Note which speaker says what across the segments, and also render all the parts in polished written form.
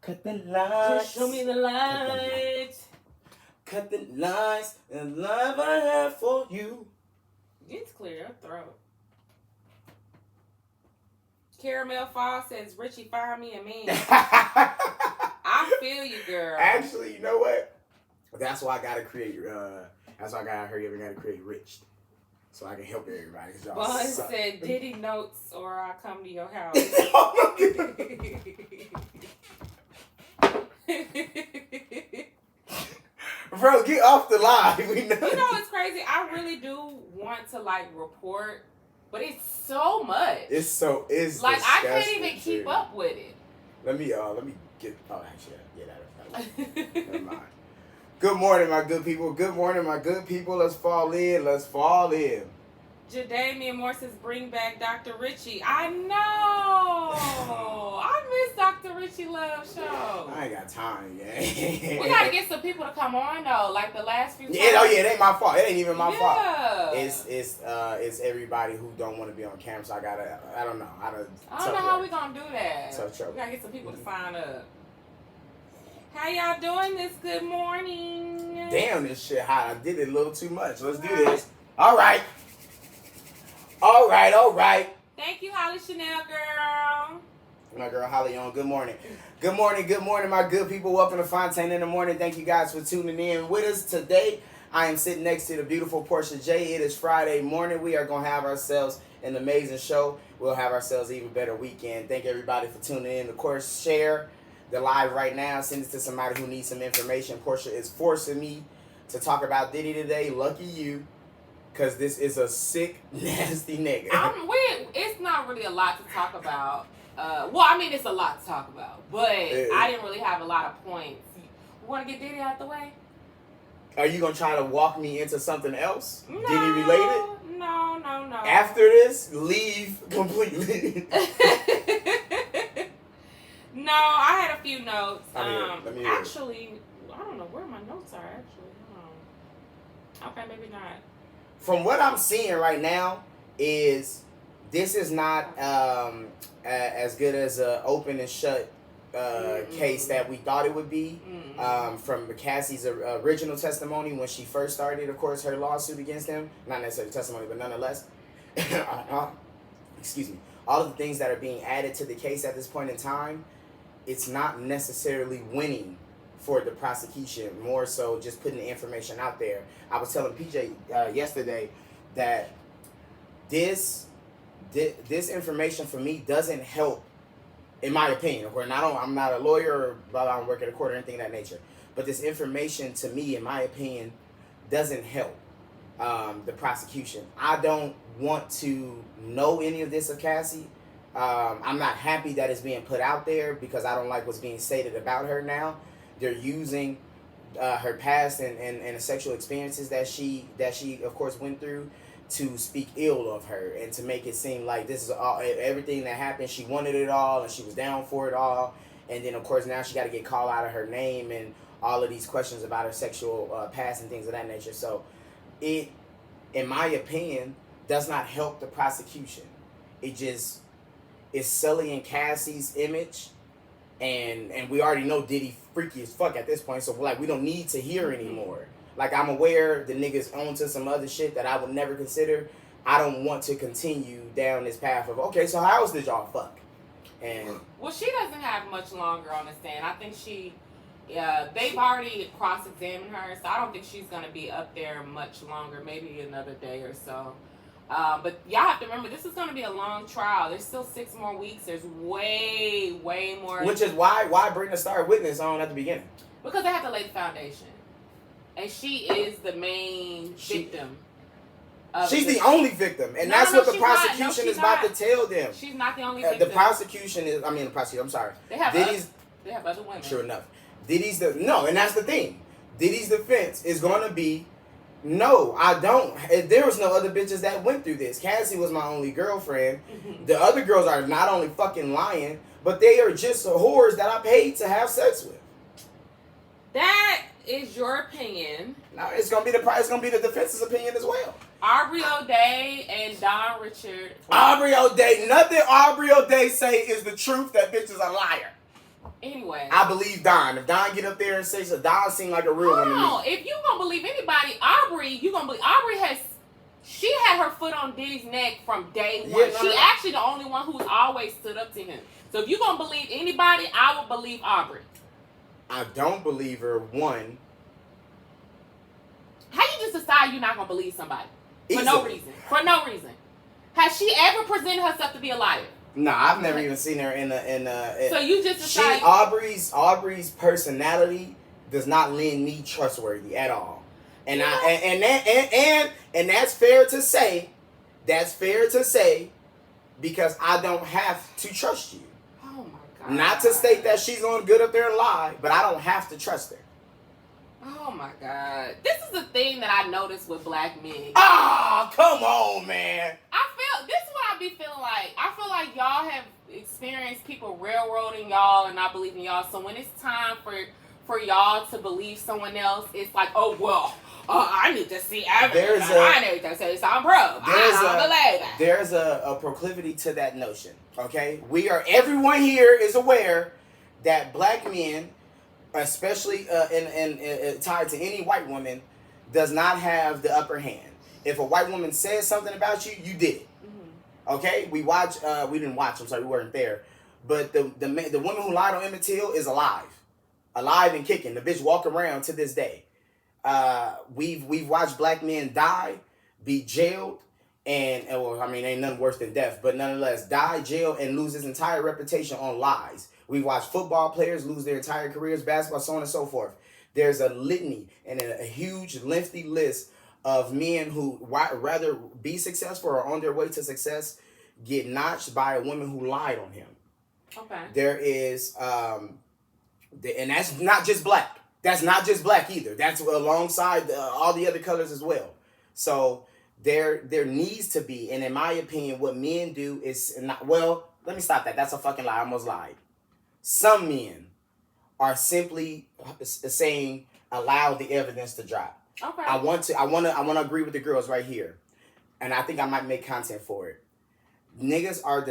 Speaker 1: Cut the lights.
Speaker 2: Just show me the lights.
Speaker 1: Cut the lights and love I have for you.
Speaker 2: It's clear your throat. Caramel Fall says, Richie, find me a man. I feel you, girl.
Speaker 1: Actually, you know what? That's why I gotta create. That's why I gotta hurry up and gotta create Rich, so I can help everybody.
Speaker 2: Bun said, Diddy notes, or I come to your house.
Speaker 1: Bro, get off the line.
Speaker 2: You know it's crazy. I really do want to like report, but it's so much.
Speaker 1: It's
Speaker 2: like I can't even keep up with it.
Speaker 1: Let me get. Oh, actually, yeah, that. Never mind. Good morning, my good people. Good morning, my good people. Let's fall in. Let's fall in.
Speaker 2: Jadamian Moore says, bring back Dr. Richie. I know. I miss Dr. Richie Love Show.
Speaker 1: I ain't got time, yeah.
Speaker 2: We gotta get some people to come on though, like the last few times.
Speaker 1: Yeah, it ain't my fault. It ain't even my fault.
Speaker 2: Yeah.
Speaker 1: It's everybody who don't want to be on camera. So I don't know.
Speaker 2: I don't know how we gonna do that.
Speaker 1: Tough trouble.
Speaker 2: We gotta get some people to sign up. How y'all doing this good morning?
Speaker 1: Damn, this shit hot. I did it a little too much. Let's do this. All right.
Speaker 2: Thank you, Holly Chanel, girl.
Speaker 1: My girl Holly on. Good morning, my good people. Welcome to Fontane in the morning. Thank you guys for tuning in with us today. I am sitting next to the beautiful Portia J. It is Friday morning. We are going to have ourselves an amazing show. We'll have ourselves an even better weekend. Thank everybody for tuning in. Of course, share the live right now. Send it to somebody who needs some information. Portia is forcing me to talk about Diddy today. Lucky you. Because this is a sick, nasty nigga.
Speaker 2: It's not really a lot to talk about. It's a lot to talk about. But I didn't really have a lot of points. You want to get Diddy out the way?
Speaker 1: Are you going to try to walk me into something else? No, Diddy related?
Speaker 2: No.
Speaker 1: After this, leave completely.
Speaker 2: No, I had a few notes.
Speaker 1: Actually,
Speaker 2: I don't know where my notes are, actually. Okay, maybe not.
Speaker 1: From what I'm seeing right now is this is not as good as an open and shut case that we thought it would be. From Cassie's original testimony when she first started, of course, her lawsuit against him. Not necessarily testimony, but nonetheless. Excuse me. All of the things that are being added to the case at this point in time, it's not necessarily winning for the prosecution, more so just putting the information out there. I was telling PJ yesterday that this information for me doesn't help, in my opinion. Of course, I'm not a lawyer or I don't work at a court or anything of that nature. But this information to me, in my opinion, doesn't help the prosecution. I don't want to know any of this of Cassie. I'm not happy that it's being put out there because I don't like what's being stated about her now. They're using her past and the sexual experiences that she of course went through to speak ill of her and to make it seem like this is all, everything that happened. She wanted it all and she was down for it all. And then of course now she got to get called out of her name and all of these questions about her sexual past and things of that nature. So it, in my opinion, does not help the prosecution. It just is sullying Cassie's image. And we already know Diddy freaky as fuck at this point, so like we don't need to hear anymore. Like I'm aware the nigga's onto some other shit that I would never consider. I don't want to continue down this path of okay, so how else did y'all fuck? And
Speaker 2: well, she doesn't have much longer on the stand. I think they've already cross-examined her, so I don't think she's gonna be up there much longer. Maybe another day or so. But y'all have to remember, this is going to be a long trial. There's still 6 more weeks. There's way more.
Speaker 1: Which is why bring the star witness on at the beginning?
Speaker 2: Because they have to lay the foundation. And she is the main victim.
Speaker 1: She's the only victim. And that's what the prosecution is about to tell them.
Speaker 2: She's not the only victim.
Speaker 1: The prosecution is, I'm sorry.
Speaker 2: They have other women.
Speaker 1: Sure enough. And that's the thing. Diddy's defense is going to be, no, I don't. There was no other bitches that went through this. Cassie was my only girlfriend. Mm-hmm. The other girls are not only fucking lying, but they are just whores that I paid to have sex with.
Speaker 2: That is your opinion.
Speaker 1: No, it's gonna be the defense's opinion as well.
Speaker 2: Aubrey O'Day and Don Richard.
Speaker 1: Aubrey O'Day, nothing Aubrey O'Day say is the truth. That bitch is a liar.
Speaker 2: Anyway. anyway.
Speaker 1: I believe Don. If Don get up there and say so, Don seem like a real one to me.
Speaker 2: If you gonna believe anybody, Aubrey, you gonna believe Aubrey she had her foot on Diddy's neck from day one.
Speaker 1: Yeah,
Speaker 2: She actually the only one who's always stood up to him. So if you gonna believe anybody, I would believe Aubrey.
Speaker 1: I don't believe her. One.
Speaker 2: How you just decide you're not gonna believe somebody for
Speaker 1: Easily.
Speaker 2: no reason? For no reason. Has she ever presented herself to be a liar?
Speaker 1: No, I've never even seen her in a.
Speaker 2: So you just decide.
Speaker 1: Aubrey's personality does not lend me trustworthy at all, and and that's fair to say. That's fair to say, because I don't have to trust you.
Speaker 2: Oh my God.
Speaker 1: Not to state that she's gonna get up there and lie, but I don't have to trust her.
Speaker 2: Oh my God. This is the thing that I noticed with black men.
Speaker 1: Ah, come on, man.
Speaker 2: This is what I be feeling like. I feel like y'all have experienced people railroading y'all and not believing y'all. So when it's time for y'all to believe someone else, it's like, oh, well, I need to see evidence. I need to see some proof.
Speaker 1: There's a proclivity to that notion, okay? Everyone here is aware that black men, especially in tied to any white woman, does not have the upper hand. If a white woman says something about you, you did it. Mm-hmm. Okay? We didn't watch, I'm sorry, we weren't there. But the woman who lied on Emmett Till is alive and kicking. The bitch walk around to this day. We've watched black men die, be jailed, and ain't nothing worse than death, but nonetheless, die, jail, and lose his entire reputation on lies. We watch football players lose their entire careers, basketball, so on and so forth. There's a litany and a huge, lengthy list of men who rather be successful or on their way to success get notched by a woman who lied on him.
Speaker 2: Okay.
Speaker 1: There is, and that's not just black. That's not just black either. That's alongside all the other colors as well. So there needs to be, and in my opinion, what men do is not. Well, let me stop that. That's a fucking lie. I almost lied. Some men are simply saying, allow the evidence to drop.
Speaker 2: Okay.
Speaker 1: I want to agree with the girls right here, and I think I might make content for it. Niggas are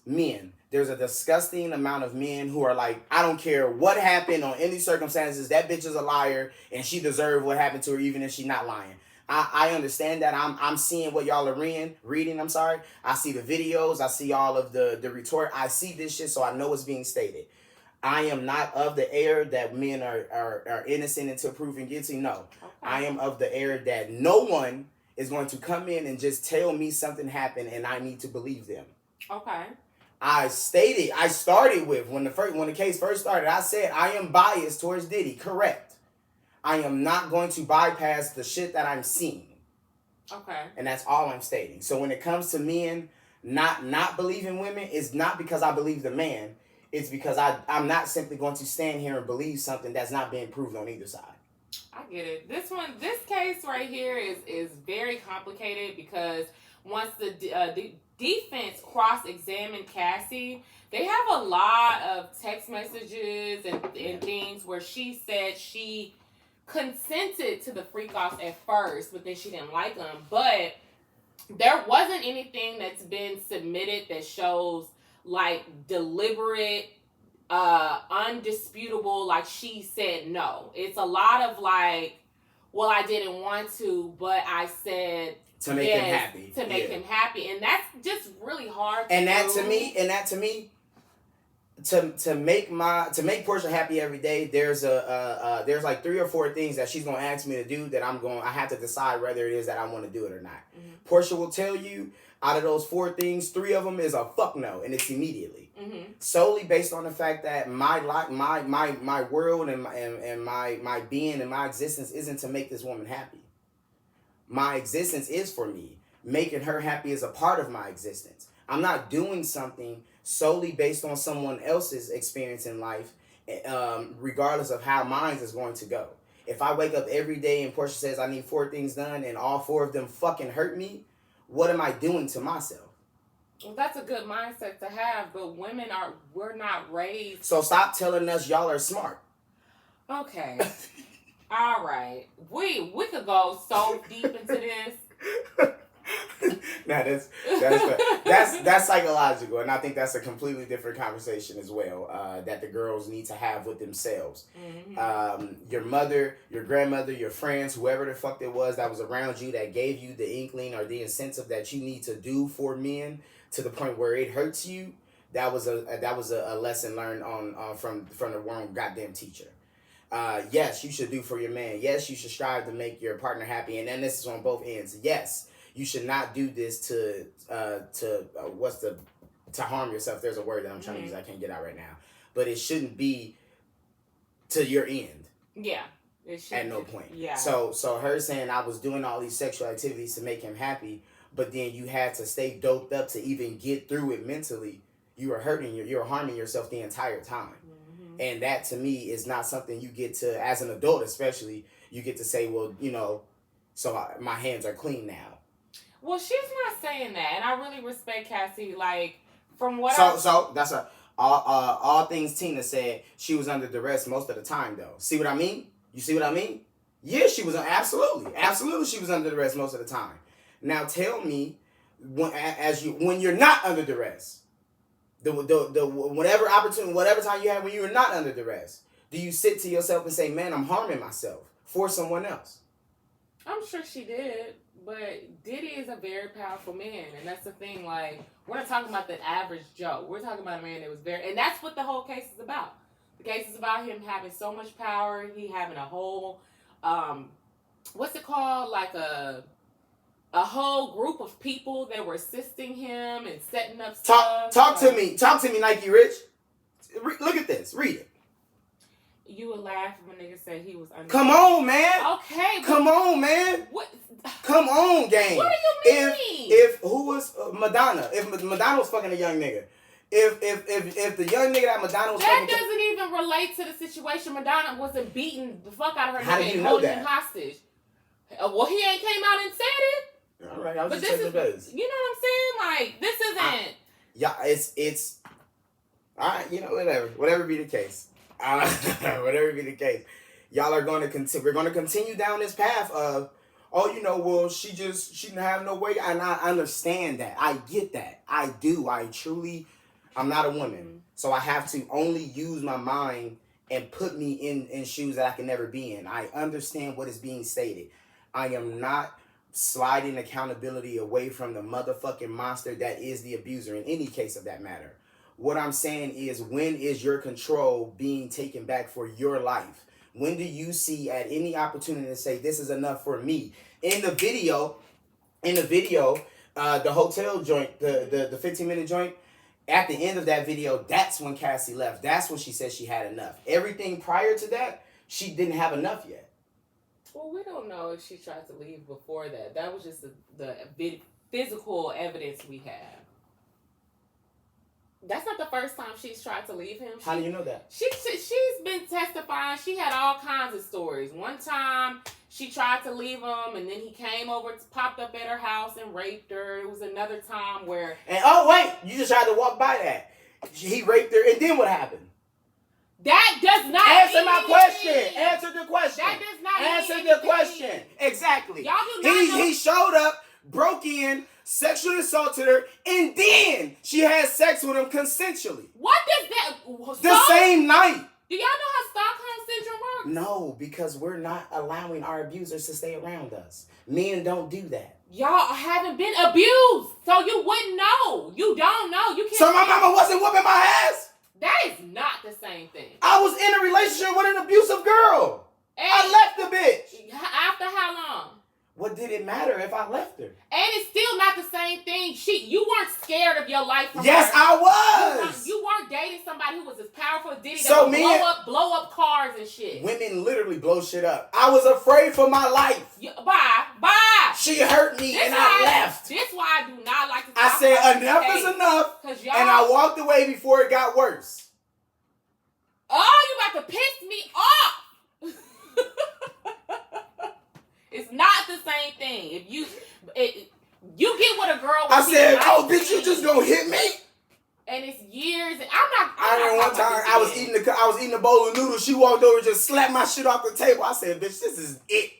Speaker 1: men. There's a disgusting amount of men who are like, I don't care what happened on any circumstances. That bitch is a liar, and she deserved what happened to her, even if she's not lying. I understand that. I'm seeing what y'all are reading. I'm sorry. I see the videos. I see all of the retort. I see this shit, so I know what's being stated. I am not of the air that men are innocent until proven guilty. No. Okay. I am of the air that no one is going to come in and just tell me something happened and I need to believe them.
Speaker 2: Okay.
Speaker 1: I started with, when the case first started, I said I am biased towards Diddy. Correct. I am not going to bypass the shit that I'm seeing.
Speaker 2: Okay.
Speaker 1: And that's all I'm stating. So when it comes to men not believing women, it's not because I believe the man. It's because I'm not simply going to stand here and believe something that's not being proved on either side.
Speaker 2: I get it. This case right here is very complicated because once the defense cross-examined Cassie, they have a lot of text messages and things where she said she consented to the freak-offs at first, but then she didn't like them. But there wasn't anything that's been submitted that shows like deliberate, undisputable, like she said no. It's a lot of like, well, I didn't want to, but I said
Speaker 1: to make him happy.
Speaker 2: To make him happy. And that's just really hard to
Speaker 1: and that
Speaker 2: do.
Speaker 1: to me, to make Portia happy every day, there's like 3 or 4 things that she's gonna ask me to do that I have to decide whether it is that I want to do it or not. Mm-hmm. Portia will tell you, out of those 4 things, 3 of them is a fuck no, and it's immediately. Mm-hmm. Solely based on the fact that my world and my being and my existence isn't to make this woman happy. My existence is for me. Making her happy is a part of my existence. I'm not doing something solely based on someone else's experience in life, regardless of how mine is going to go. If I wake up every day and Portia says I need 4 things done and all 4 of them fucking hurt me, what am I doing to myself?
Speaker 2: Well, that's a good mindset to have, but we're not raised.
Speaker 1: So stop telling us y'all are smart.
Speaker 2: Okay. All right. We could go so deep into this.
Speaker 1: Now that's psychological, and I think that's a completely different conversation as well. That the girls need to have with themselves. Your mother, your grandmother, your friends, whoever the fuck it was that was around you that gave you the inkling or the incentive that you need to do for men to the point where it hurts you. That was a lesson learned from the wrong goddamn teacher. Yes, you should do for your man. Yes, you should strive to make your partner happy, and then this is on both ends. Yes, you should not do this to harm yourself. There's a word that I'm trying to use I can't get out right now, but it shouldn't be to your end.
Speaker 2: Yeah, it should
Speaker 1: at no point.
Speaker 2: Yeah.
Speaker 1: So her saying I was doing all these sexual activities to make him happy, but then you had to stay doped up to even get through it mentally. You were you're harming yourself the entire time. And that, to me, is not something you get to, as an adult especially, you get to say, well, so my hands are clean now.
Speaker 2: Well, she's not saying that, and I really respect Cassie. Like, from what
Speaker 1: So that's all things Tina said. She was under duress most of the time, though. See what I mean? You see what I mean? Yeah, she was absolutely she was under duress most of the time. Now tell me, when you're not under duress. The whatever opportunity, whatever time you have when you are not under duress, do you sit to yourself and say, man, I'm harming myself for someone else?
Speaker 2: I'm sure she did, but Diddy is a very powerful man, and that's the thing. Like, we're not talking about the average Joe. We're talking about a man that was and that's what the whole case is about. The case is about him having so much power, he having a whole, what's it called? Like a whole group of people that were assisting him and setting up stuff.
Speaker 1: Talk to me, Nike Rich. Look at this. Read it.
Speaker 2: You would laugh when a nigga said he was under.
Speaker 1: Come on, man.
Speaker 2: Okay.
Speaker 1: Come on, man.
Speaker 2: What?
Speaker 1: Come on, gang.
Speaker 2: What do you mean?
Speaker 1: If who was Madonna? If Madonna was fucking a young nigga. If the young nigga that Madonna was
Speaker 2: that
Speaker 1: fucking.
Speaker 2: That doesn't even relate to the situation. Madonna wasn't beating the fuck out of her
Speaker 1: How
Speaker 2: nigga
Speaker 1: do you
Speaker 2: and
Speaker 1: know
Speaker 2: holding
Speaker 1: that?
Speaker 2: him hostage. Well, he ain't came out and said it.
Speaker 1: All right, I was
Speaker 2: But
Speaker 1: just checking the base.
Speaker 2: You know what I'm saying? Like, this isn't.
Speaker 1: Yeah, it's. All right, whatever be the case. Whatever be the case, y'all are going to continue. We're going to continue down this path of, well, she didn't have no way, and I understand that. I get that. I do. I'm not a woman, so I have to only use my mind and put me in shoes that I can never be in. I understand what is being stated. I am not sliding accountability away from the motherfucking monster that is the abuser in any case of that matter. What I'm saying is, when is your control being taken back for your life? When do you see at any opportunity to say, this is enough for me? In the video, the hotel joint, the 15-minute joint, at the end of that video, that's when Cassie left. That's when she said she had enough. Everything prior to that, she didn't have enough yet.
Speaker 2: Well, we don't know if she tried to leave before that. That was just the physical evidence we have. That's not the first time she's tried to leave him.
Speaker 1: How do you know that?
Speaker 2: She's been testifying. She had all kinds of stories. One time, she tried to leave him, and then he came over, popped up at her house and raped her. It was another time where...
Speaker 1: And wait, you just tried to walk by that. He raped her, and then what happened?
Speaker 2: That does not
Speaker 1: answer my question. Answer the question.
Speaker 2: That does not
Speaker 1: answer the question. Exactly.
Speaker 2: Y'all do not know.
Speaker 1: He showed up, broke in, sexually assaulted her, and then she had sex with him consensually.
Speaker 2: What does that...
Speaker 1: The same night.
Speaker 2: Do y'all know how Stockholm Syndrome works?
Speaker 1: No, because we're not allowing our abusers to stay around us. Men don't do that.
Speaker 2: Y'all haven't been abused, so you wouldn't know. You don't know. You can't.
Speaker 1: So my mama wasn't whooping my ass?
Speaker 2: That is not the same thing.
Speaker 1: I was in a relationship with an abusive girl.
Speaker 2: And
Speaker 1: I left the bitch.
Speaker 2: After how long?
Speaker 1: What did it matter if I left her?
Speaker 2: And it's still not the same thing. You weren't scared of your life from
Speaker 1: yes,
Speaker 2: her.
Speaker 1: I was.
Speaker 2: You weren't dating somebody who was as powerful as Diddy
Speaker 1: so
Speaker 2: that would blow up cars and shit.
Speaker 1: Women literally blow shit up. I was afraid for my life.
Speaker 2: Bye.
Speaker 1: She hurt me and I left.
Speaker 2: That's why I do not like to talk
Speaker 1: I said
Speaker 2: about
Speaker 1: enough is enough, and I walked away before it got worse.
Speaker 2: Oh, you about to piss me off. It's not the same thing. If you get what a girl.
Speaker 1: I said, bitch, you just gonna hit me?
Speaker 2: And it's years.
Speaker 1: I remember one time I was eating a bowl of noodles. She walked over and just slapped my shit off the table. I said, bitch, this is it.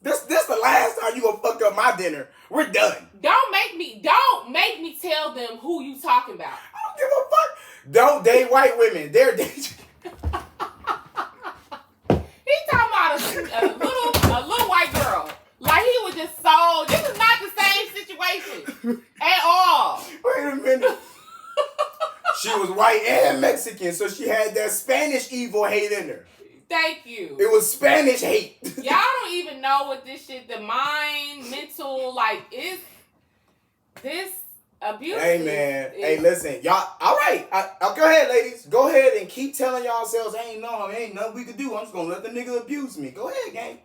Speaker 1: This the last time you gonna fuck up my dinner. We're done.
Speaker 2: Don't make me tell them who you talking about.
Speaker 1: I don't give a fuck. Don't date white women. They're dangerous.
Speaker 2: He talking about a little white girl. Like he was just so. This is not the same situation at all.
Speaker 1: Wait a minute. She was white and Mexican, so she had that Spanish evil hate in her.
Speaker 2: Thank you.
Speaker 1: It was Spanish hate.
Speaker 2: Y'all don't even know what this shit, the mind, mental, like, is this abuse.
Speaker 1: Hey, man. Hey, listen. Y'all, all right. Go ahead, ladies. Go ahead and keep telling yourselves, ain't nothing we could do. I'm just going to let the nigga abuse me. Go ahead, gang.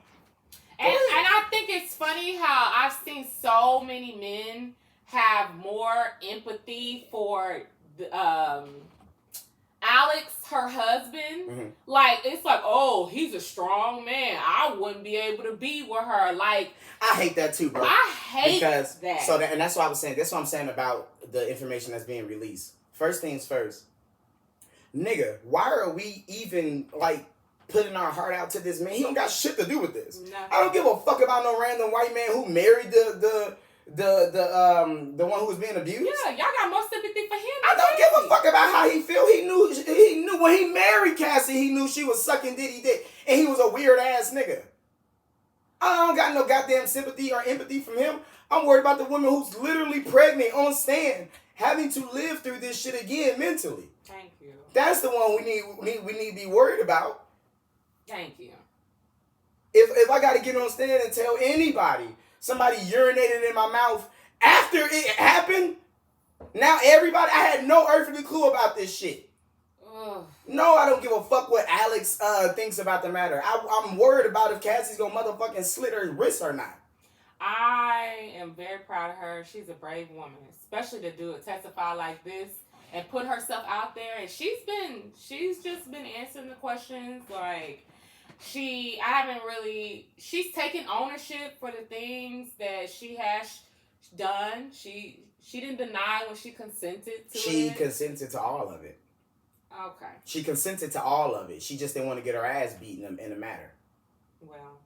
Speaker 2: And I think it's funny how I've seen so many men have more empathy for Alex, her husband.
Speaker 1: Mm-hmm.
Speaker 2: Like, it's like, oh, he's a strong man. I wouldn't be able to be with her. Like,
Speaker 1: I hate that too, bro.
Speaker 2: I hate that.
Speaker 1: And that's what I was saying. That's what I'm saying about the information that's being released. First things first. Nigga, why are we even, like, putting our heart out to this man? He don't got shit to do with this.
Speaker 2: Nothing.
Speaker 1: I don't give a fuck about no random white man who married the one who was being abused.
Speaker 2: Yeah, y'all got more sympathy for him.
Speaker 1: I don't give a fuck about how he feel. He knew when he married Cassie, he knew she was sucking Diddy dick, and he was a weird ass nigga. I don't got no goddamn sympathy or empathy from him. I'm worried about the woman who's literally pregnant on stand, having to live through this shit again mentally.
Speaker 2: Thank you.
Speaker 1: That's the one we need to be worried about.
Speaker 2: Thank you.
Speaker 1: If I got to get on stand and tell anybody somebody urinated in my mouth after it happened, now everybody, I had no earthly clue about this shit.
Speaker 2: Ugh.
Speaker 1: No, I don't give a fuck what Alex thinks about the matter. I'm worried about if Cassie's gonna motherfucking slit her wrist or not.
Speaker 2: I am very proud of her. She's a brave woman, especially to testify like this and put herself out there. And she's just been answering the questions. Like, she's taken ownership for the things that she has done. She didn't deny when she consented to it.
Speaker 1: She consented to all of it.
Speaker 2: Okay.
Speaker 1: She consented to all of it. She just didn't want to get her ass beaten in the matter.
Speaker 2: Well.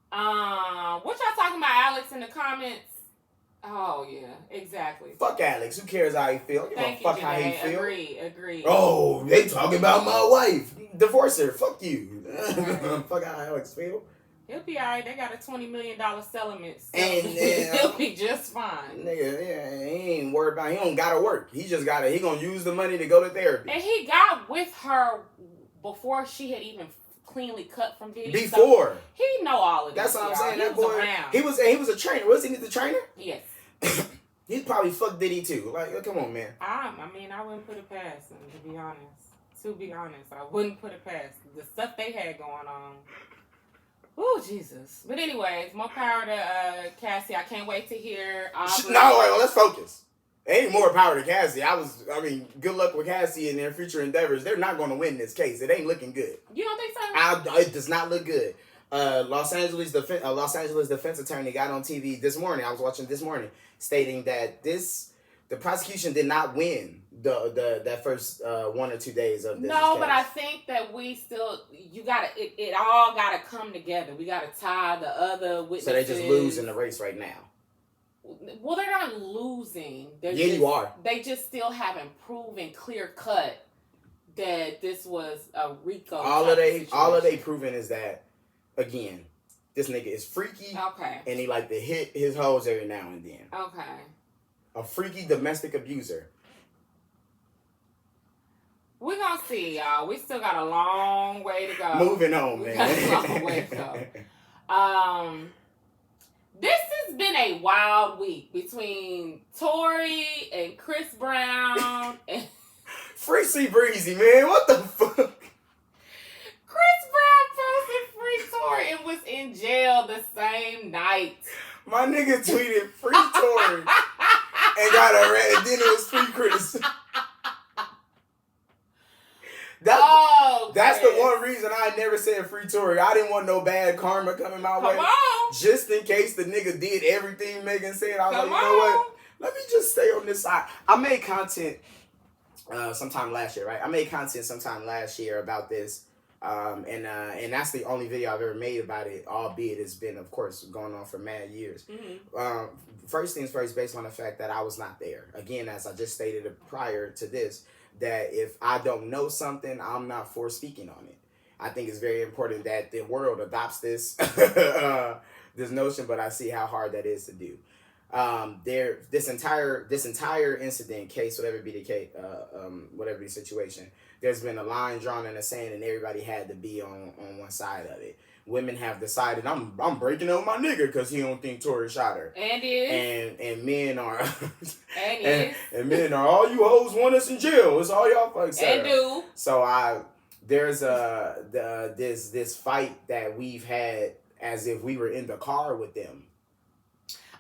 Speaker 2: What y'all talking about, Alex, in the comments? Oh, yeah, exactly.
Speaker 1: Fuck Alex. Who cares how he feel? Give a fuck how he feel.
Speaker 2: Agree.
Speaker 1: Oh, they talking about my wife. Divorce her. Fuck you.
Speaker 2: Right.
Speaker 1: Fuck how Alex feel.
Speaker 2: He'll be alright. They got a $20 million settlement. So
Speaker 1: And
Speaker 2: he'll be just fine.
Speaker 1: Nigga, yeah, he ain't worried about. He don't gotta work. He just gotta. He gonna use the money to go to therapy.
Speaker 2: And he got with her before she had even cleanly cut from Diddy.
Speaker 1: Before
Speaker 2: so he know all of this.
Speaker 1: That's what I'm saying.
Speaker 2: He
Speaker 1: That
Speaker 2: was
Speaker 1: boy.
Speaker 2: around.
Speaker 1: He was a trainer. Was he the trainer?
Speaker 2: Yes.
Speaker 1: He probably fucked Diddy too. Like, come on, man.
Speaker 2: I wouldn't put it past him, to be honest. To be honest, I wouldn't put it past the stuff they had going on. Oh, Jesus. But anyways, more power to Cassie. I can't wait to hear.
Speaker 1: Let's focus. Ain't more power to Cassie. Good luck with Cassie in their future endeavors. They're not going to win this case. It ain't looking good.
Speaker 2: You don't think so?
Speaker 1: It does not look good. Los Angeles defense attorney got on TV this morning. I was watching this morning, stating that the prosecution did not win that first 1 or 2 days of this.
Speaker 2: No,
Speaker 1: case.
Speaker 2: but I think that we still it all gotta come together. We gotta tie the other witnesses.
Speaker 1: So they just lose in the race right now.
Speaker 2: Well, they're not losing.
Speaker 1: You are.
Speaker 2: They just still haven't proven clear cut that this was a RICO.
Speaker 1: All of they proven is that, again, this nigga is freaky.
Speaker 2: Okay.
Speaker 1: And he like to hit his hoes every now and then.
Speaker 2: Okay.
Speaker 1: A freaky domestic abuser.
Speaker 2: We're gonna see, y'all. We still got a long way to go.
Speaker 1: Moving on, man.
Speaker 2: Got a long way to go. This has been a wild week between Tory and Chris Brown and
Speaker 1: Free C Breezy, man. What the fuck?
Speaker 2: Chris Brown posted free Tory and was in jail the same night.
Speaker 1: My nigga tweeted free Tory and got arrested. Then it was free Chris. That's the one reason I never said free Tory. I didn't want no bad karma coming my way.
Speaker 2: Come on.
Speaker 1: Just in case the nigga did everything Megan said. I was like, you know what? Let me just stay on this side. I made content sometime last year, right? I made content sometime last year about this. And that's the only video I've ever made about it, albeit it's been, of course, going on for mad years. First things first, based on the fact that I was not there. Again, as I just stated prior to this, that if I don't know something, I'm not for speaking on it. I think it's very important that the world adopts this this notion, but I see how hard that is to do. This entire incident, case, whatever be the case, whatever the situation, there's been a line drawn in the sand, and everybody had to be on one side of it. Women have decided I'm breaking up with my nigga because he don't think Tory shot her. And men are and men are, all you hoes want us in jail. It's all y'all fucking say. And do. So there's this fight that we've had as if we were in the car with them.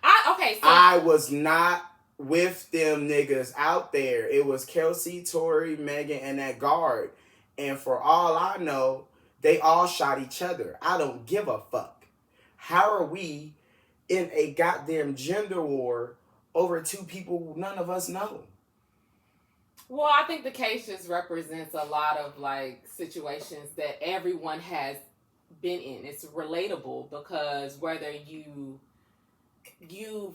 Speaker 1: I was not with them niggas out there. It was Kelsey, Tory, Megan, and that guard. And for all I know, they all shot each other. I don't give a fuck. How are we in a goddamn gender war over two people none of us know?
Speaker 2: Well, I think the case just represents a lot of like situations that everyone has been in. It's relatable because whether you've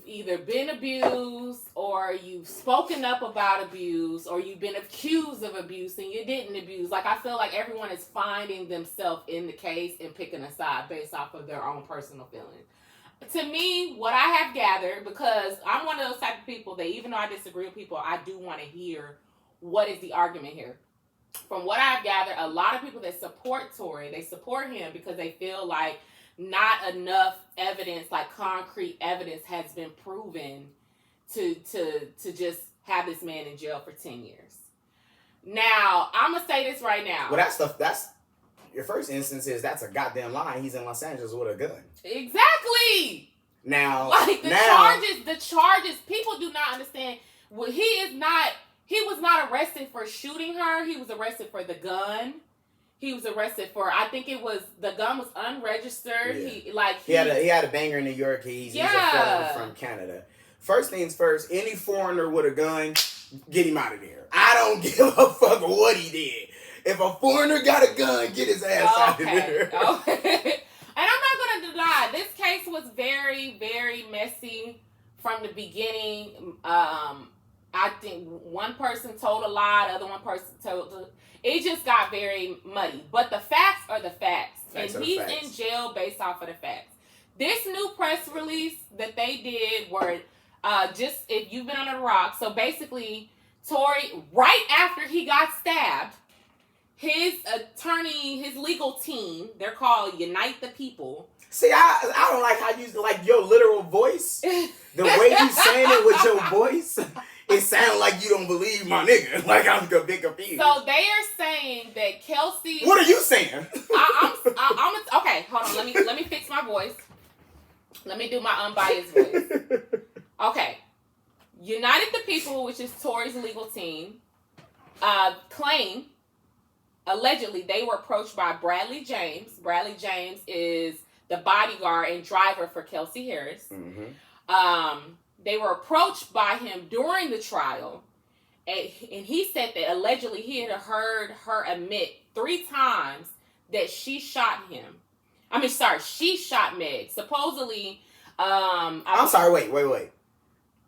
Speaker 2: either been abused or you've spoken up about abuse or you've been accused of abuse and you didn't abuse. Like, I feel like everyone is finding themselves in the case and picking a side based off of their own personal feelings. To me, what I have gathered, because I'm one of those type of people that even though I disagree with people, I do want to hear what is the argument here. From what I've gathered, a lot of people that support Tory, they support him because they feel like not enough evidence, like concrete evidence, has been proven to just have this man in jail for 10 years. Now, I'm gonna say this right now.
Speaker 1: Well, that's your first instance is that's a goddamn lie. He's in Los Angeles with a gun.
Speaker 2: Exactly.
Speaker 1: Now,
Speaker 2: like the charges. People do not understand. Well, he was not arrested for shooting her. He was arrested for the gun. He was arrested for, I think it was, the gun was unregistered.
Speaker 1: Yeah. He had a banger in New York. He's a felon from Canada. First things first, any foreigner with a gun, get him out of there. I don't give a fuck what he did. If a foreigner got a gun, get his ass out of there. Okay.
Speaker 2: And I'm not going to deny, this case was very, very messy from the beginning. I think one person told a lie, the other one person told... It just got very muddy. But the facts are the facts. And he's in jail based off of the facts. This new press release that they did were just, if you've been on a rock, so basically, Tory, right after he got stabbed, his attorney, his legal team, they're called Unite the People.
Speaker 1: See, I don't like how you, like, your literal voice, the way you saying it with your voice, it sounds like you don't believe my nigga. Like, I'm a bit confused.
Speaker 2: So they are saying that Kelsey...
Speaker 1: What are you saying?
Speaker 2: Okay, hold on. Let me fix my voice. Let me do my unbiased voice. Okay. United the People, which is Tory's legal team, claim, allegedly, they were approached by Bradley James. Bradley James is the bodyguard and driver for Kelsey Harris. Mm-hmm. They were approached by him during the trial, and he said that allegedly he had heard her admit 3 times that she shot him. She shot Meg. Supposedly,
Speaker 1: I'm sorry. Wait.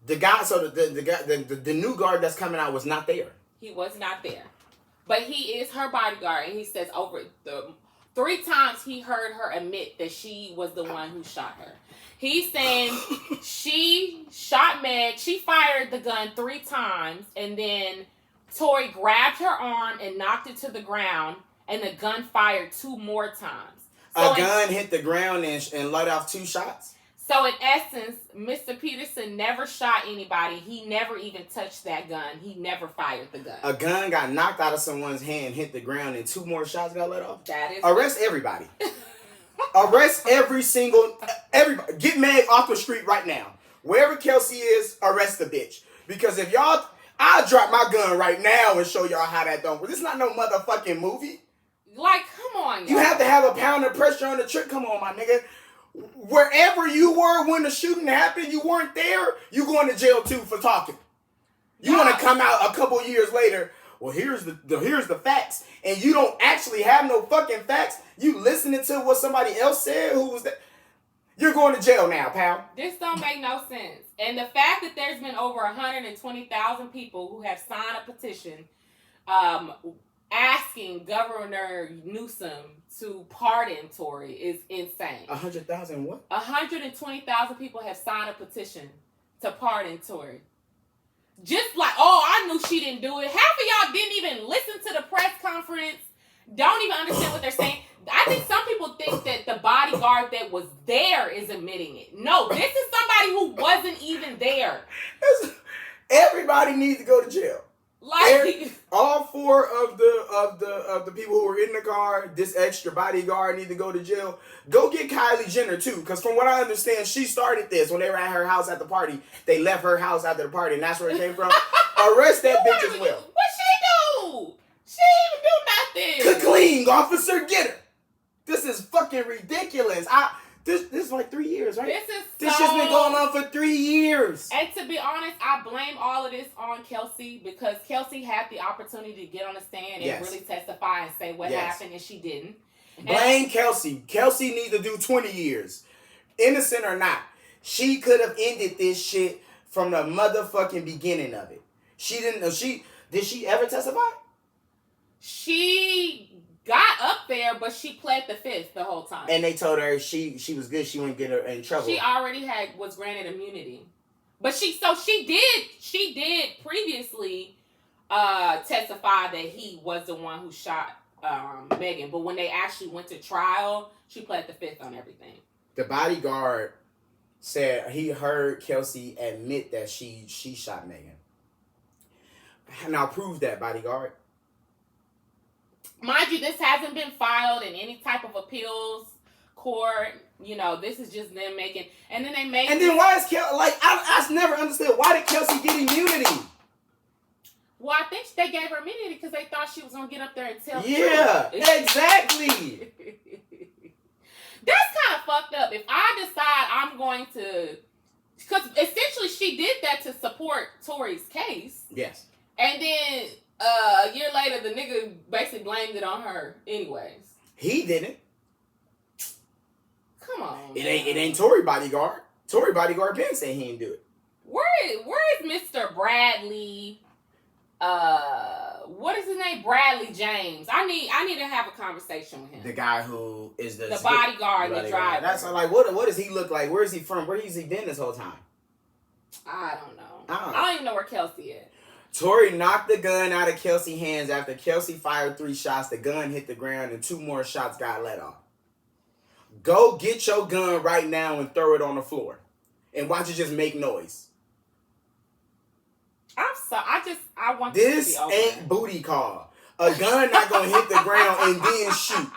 Speaker 1: The guy, so the new guard that's coming out was not there.
Speaker 2: He was not there, but he is her bodyguard, and he says over the 3 times he heard her admit that she was the one who shot her. He's saying she shot Meg, she fired the gun 3 times, and then Tory grabbed her arm and knocked it to the ground, and the gun fired 2 more times. So
Speaker 1: a gun hit the ground and let off 2 shots?
Speaker 2: So in essence, Mr. Peterson never shot anybody. He never even touched that gun. He never fired the gun.
Speaker 1: A gun got knocked out of someone's hand, hit the ground, and 2 more shots got let off?
Speaker 2: That is...
Speaker 1: Arrest everybody. Arrest everybody. Get Meg off the street right now. Wherever Kelsey is, arrest the bitch. Because if y'all, I'll drop my gun right now and show y'all how that don't work. This is not no motherfucking movie.
Speaker 2: Like, come on, y'all.
Speaker 1: You have to have a pound of pressure on the trick. Come on, my nigga. Wherever you were when the shooting happened, you weren't there, you going to jail too for talking. You want to come out a couple years later, well, here's the facts, and you don't actually have no fucking facts. You listening to what somebody else said, who was that? You're going to jail now, pal.
Speaker 2: This don't make no sense. And the fact that there's been over 120,000 people who have signed a petition asking Governor Newsom to pardon Tory is insane.
Speaker 1: 100,000 what?
Speaker 2: 120,000 people have signed a petition to pardon Tory. Just like, oh, I knew she didn't do it. Half of y'all didn't even listen to the press conference. Don't even understand what they're saying. I think some people think that the bodyguard that was there is admitting it. No, this is somebody who wasn't even there.
Speaker 1: Everybody needs to go to jail.
Speaker 2: Like
Speaker 1: all four of the people who were in the car, this extra bodyguard need to go to jail. Go get Kylie Jenner too, because from what I understand, she started this when they were at her house at the party. They left her house after the party, and that's where it came from. Arrest that bitch as well.
Speaker 2: What she do? She didn't do nothing.
Speaker 1: Clean, officer, get her. This is fucking ridiculous. This is like 3 years, right? This shit's been going on for 3 years.
Speaker 2: And to be honest, I blame all of this on Kelsey because Kelsey had the opportunity to get on the stand and really testify and say what happened, and she didn't.
Speaker 1: Blame Kelsey. Kelsey needs to do 20 years. Innocent or not. She could have ended this shit from the motherfucking beginning of it. She didn't know. Did she ever testify?
Speaker 2: She got up there, but she pled the fifth the whole time.
Speaker 1: And they told her she was good. She wouldn't get her in trouble.
Speaker 2: She already was granted immunity, but she did previously testify that he was the one who shot Megan. But when they actually went to trial, she pled the fifth on everything.
Speaker 1: The bodyguard said he heard Kelsey admit that she shot Megan. Now prove that, bodyguard.
Speaker 2: Mind you, this hasn't been filed in any type of appeals court. You know, this is just them making... And then they make...
Speaker 1: And then why is Kelsey... Like, I never understood. Why did Kelsey get immunity?
Speaker 2: Well, I think they gave her immunity because they thought she was going to get up there and tell
Speaker 1: Yeah, exactly.
Speaker 2: That's kind of fucked up. If I decide I'm going to... Because essentially she did that to support Tory's case.
Speaker 1: Yes.
Speaker 2: And then... a year later, the nigga basically blamed it on her anyways.
Speaker 1: He didn't.
Speaker 2: Come on,
Speaker 1: It ain't Tory bodyguard. Tory bodyguard been saying he didn't do it.
Speaker 2: Where is Mr. Bradley? What is his name? Bradley James. I need to have a conversation with him.
Speaker 1: The guy who is the
Speaker 2: bodyguard, the driver.
Speaker 1: That's like what does he look like? Where is he from? Where has he been this whole time?
Speaker 2: I don't know. I don't even know where Kelsey is.
Speaker 1: Tory knocked the gun out of Kelsey's hands after Kelsey fired 3 shots. The gun hit the ground and 2 more shots got let off. Go get your gun right now and throw it on the floor. And watch it just make noise.
Speaker 2: I'm sorry. I want this to be over.
Speaker 1: This ain't booty call. A gun not gonna hit the ground and then shoot.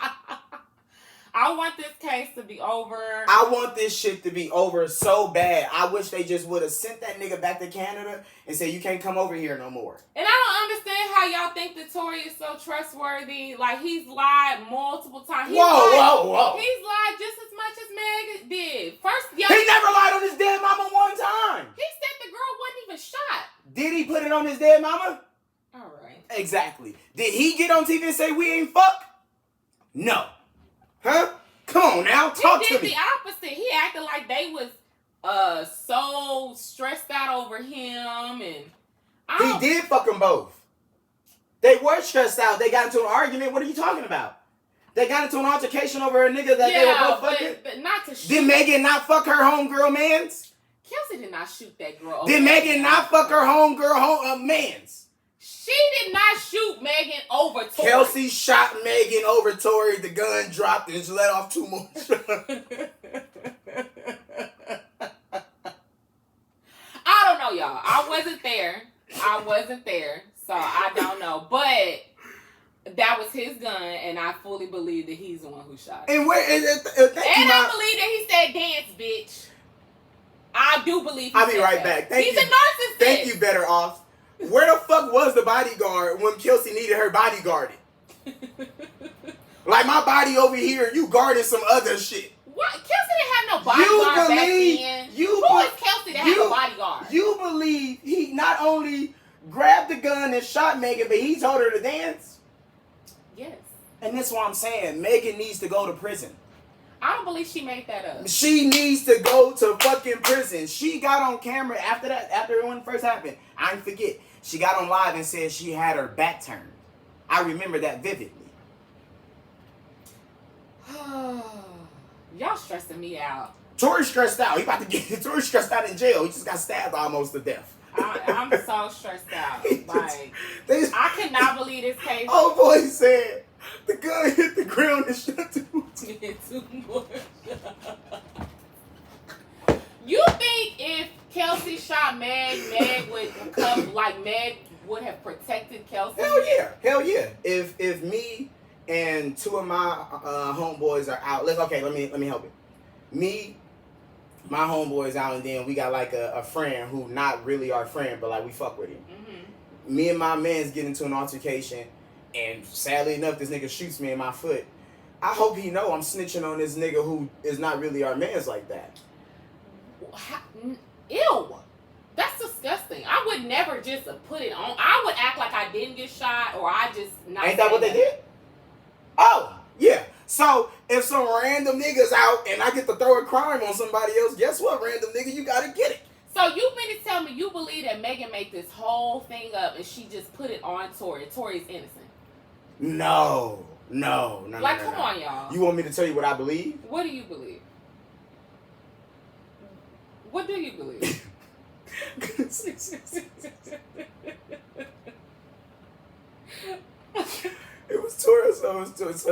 Speaker 2: I want this case to be over.
Speaker 1: I want this shit to be over so bad. I wish they just would have sent that nigga back to Canada and said, you can't come over here no more.
Speaker 2: And I don't understand how y'all think that Tory is so trustworthy. Like, he's lied multiple times.
Speaker 1: Whoa.
Speaker 2: He's lied just as much as Meg did. First,
Speaker 1: he never lied on his dead mama one time.
Speaker 2: He said the girl wasn't even shot.
Speaker 1: Did he put it on his dead mama?
Speaker 2: All right.
Speaker 1: Exactly. Did he get on TV and say we ain't fuck? No. Huh? Come on now, talk to me.
Speaker 2: He did the opposite. He acted like they was so stressed out over him, and
Speaker 1: he did fuck them both. They were stressed out. They got into an argument. What are you talking about? They got into an altercation over a nigga that they were both fucking.
Speaker 2: But not to shoot.
Speaker 1: Did Megan not fuck her homegirl mans?
Speaker 2: Kelsey did not shoot that girl.
Speaker 1: Did Megan not fuck her homegirl mans?
Speaker 2: She did not shoot Megan over Tory.
Speaker 1: Kelsey shot Megan over Tory. The gun dropped and she let off 2 more shots.
Speaker 2: I don't know, y'all. I wasn't there. So I don't know. But that was his gun, and I fully believe that he's the one who shot it.
Speaker 1: And
Speaker 2: I believe that he said dance, bitch. I do believe
Speaker 1: I'll be right back.
Speaker 2: He's a narcissist.
Speaker 1: Thank you, Better Off. Where the fuck was the bodyguard when Kelsey needed her bodyguarded? Like my body over here, you guarding some other shit.
Speaker 2: What? Kelsey didn't have no bodyguard back then. Who is Kelsey to have a bodyguard?
Speaker 1: You believe he not only grabbed the gun and shot Megan, but he told her to dance.
Speaker 2: Yes.
Speaker 1: And that's what I'm saying. Megan needs to go to prison.
Speaker 2: I don't believe she made that up.
Speaker 1: She needs to go to fucking prison. She got on camera after it when it first happened. I didn't forget. She got on live and said she had her back turned. I remember that vividly.
Speaker 2: Y'all stressing me out.
Speaker 1: Tory stressed out. Tory stressed out in jail. He just got stabbed almost to death.
Speaker 2: I'm so stressed out. Like, I cannot believe this case.
Speaker 1: Oh boy said the gun hit the ground and shot two more.
Speaker 2: You think if Kelsey shot Meg would come, like Meg would have protected Kelsey?
Speaker 1: Hell yeah. If me and two of my homeboys are out, let me help you. Me, my homeboys out, and then we got like a friend who not really our friend, but like we fuck with him. Mm-hmm. Me and my mans get into an altercation, and sadly enough, this nigga shoots me in my foot. I hope he know I'm snitching on this nigga who is not really our mans like that.
Speaker 2: Ew. That's disgusting. I would never just put it on. I would act like I didn't get shot, or I just not.
Speaker 1: Ain't that what they did? Oh, yeah. So, if some random nigga's out and I get to throw a crime on somebody else, guess what, random nigga? You gotta get it.
Speaker 2: So, you mean to tell me you believe that Megan made this whole thing up and she just put it on Tory? Tory's innocent.
Speaker 1: No.
Speaker 2: Like, come on, y'all.
Speaker 1: You want me to tell you what I believe?
Speaker 2: What do you believe? What do you believe?
Speaker 1: It was Tory, so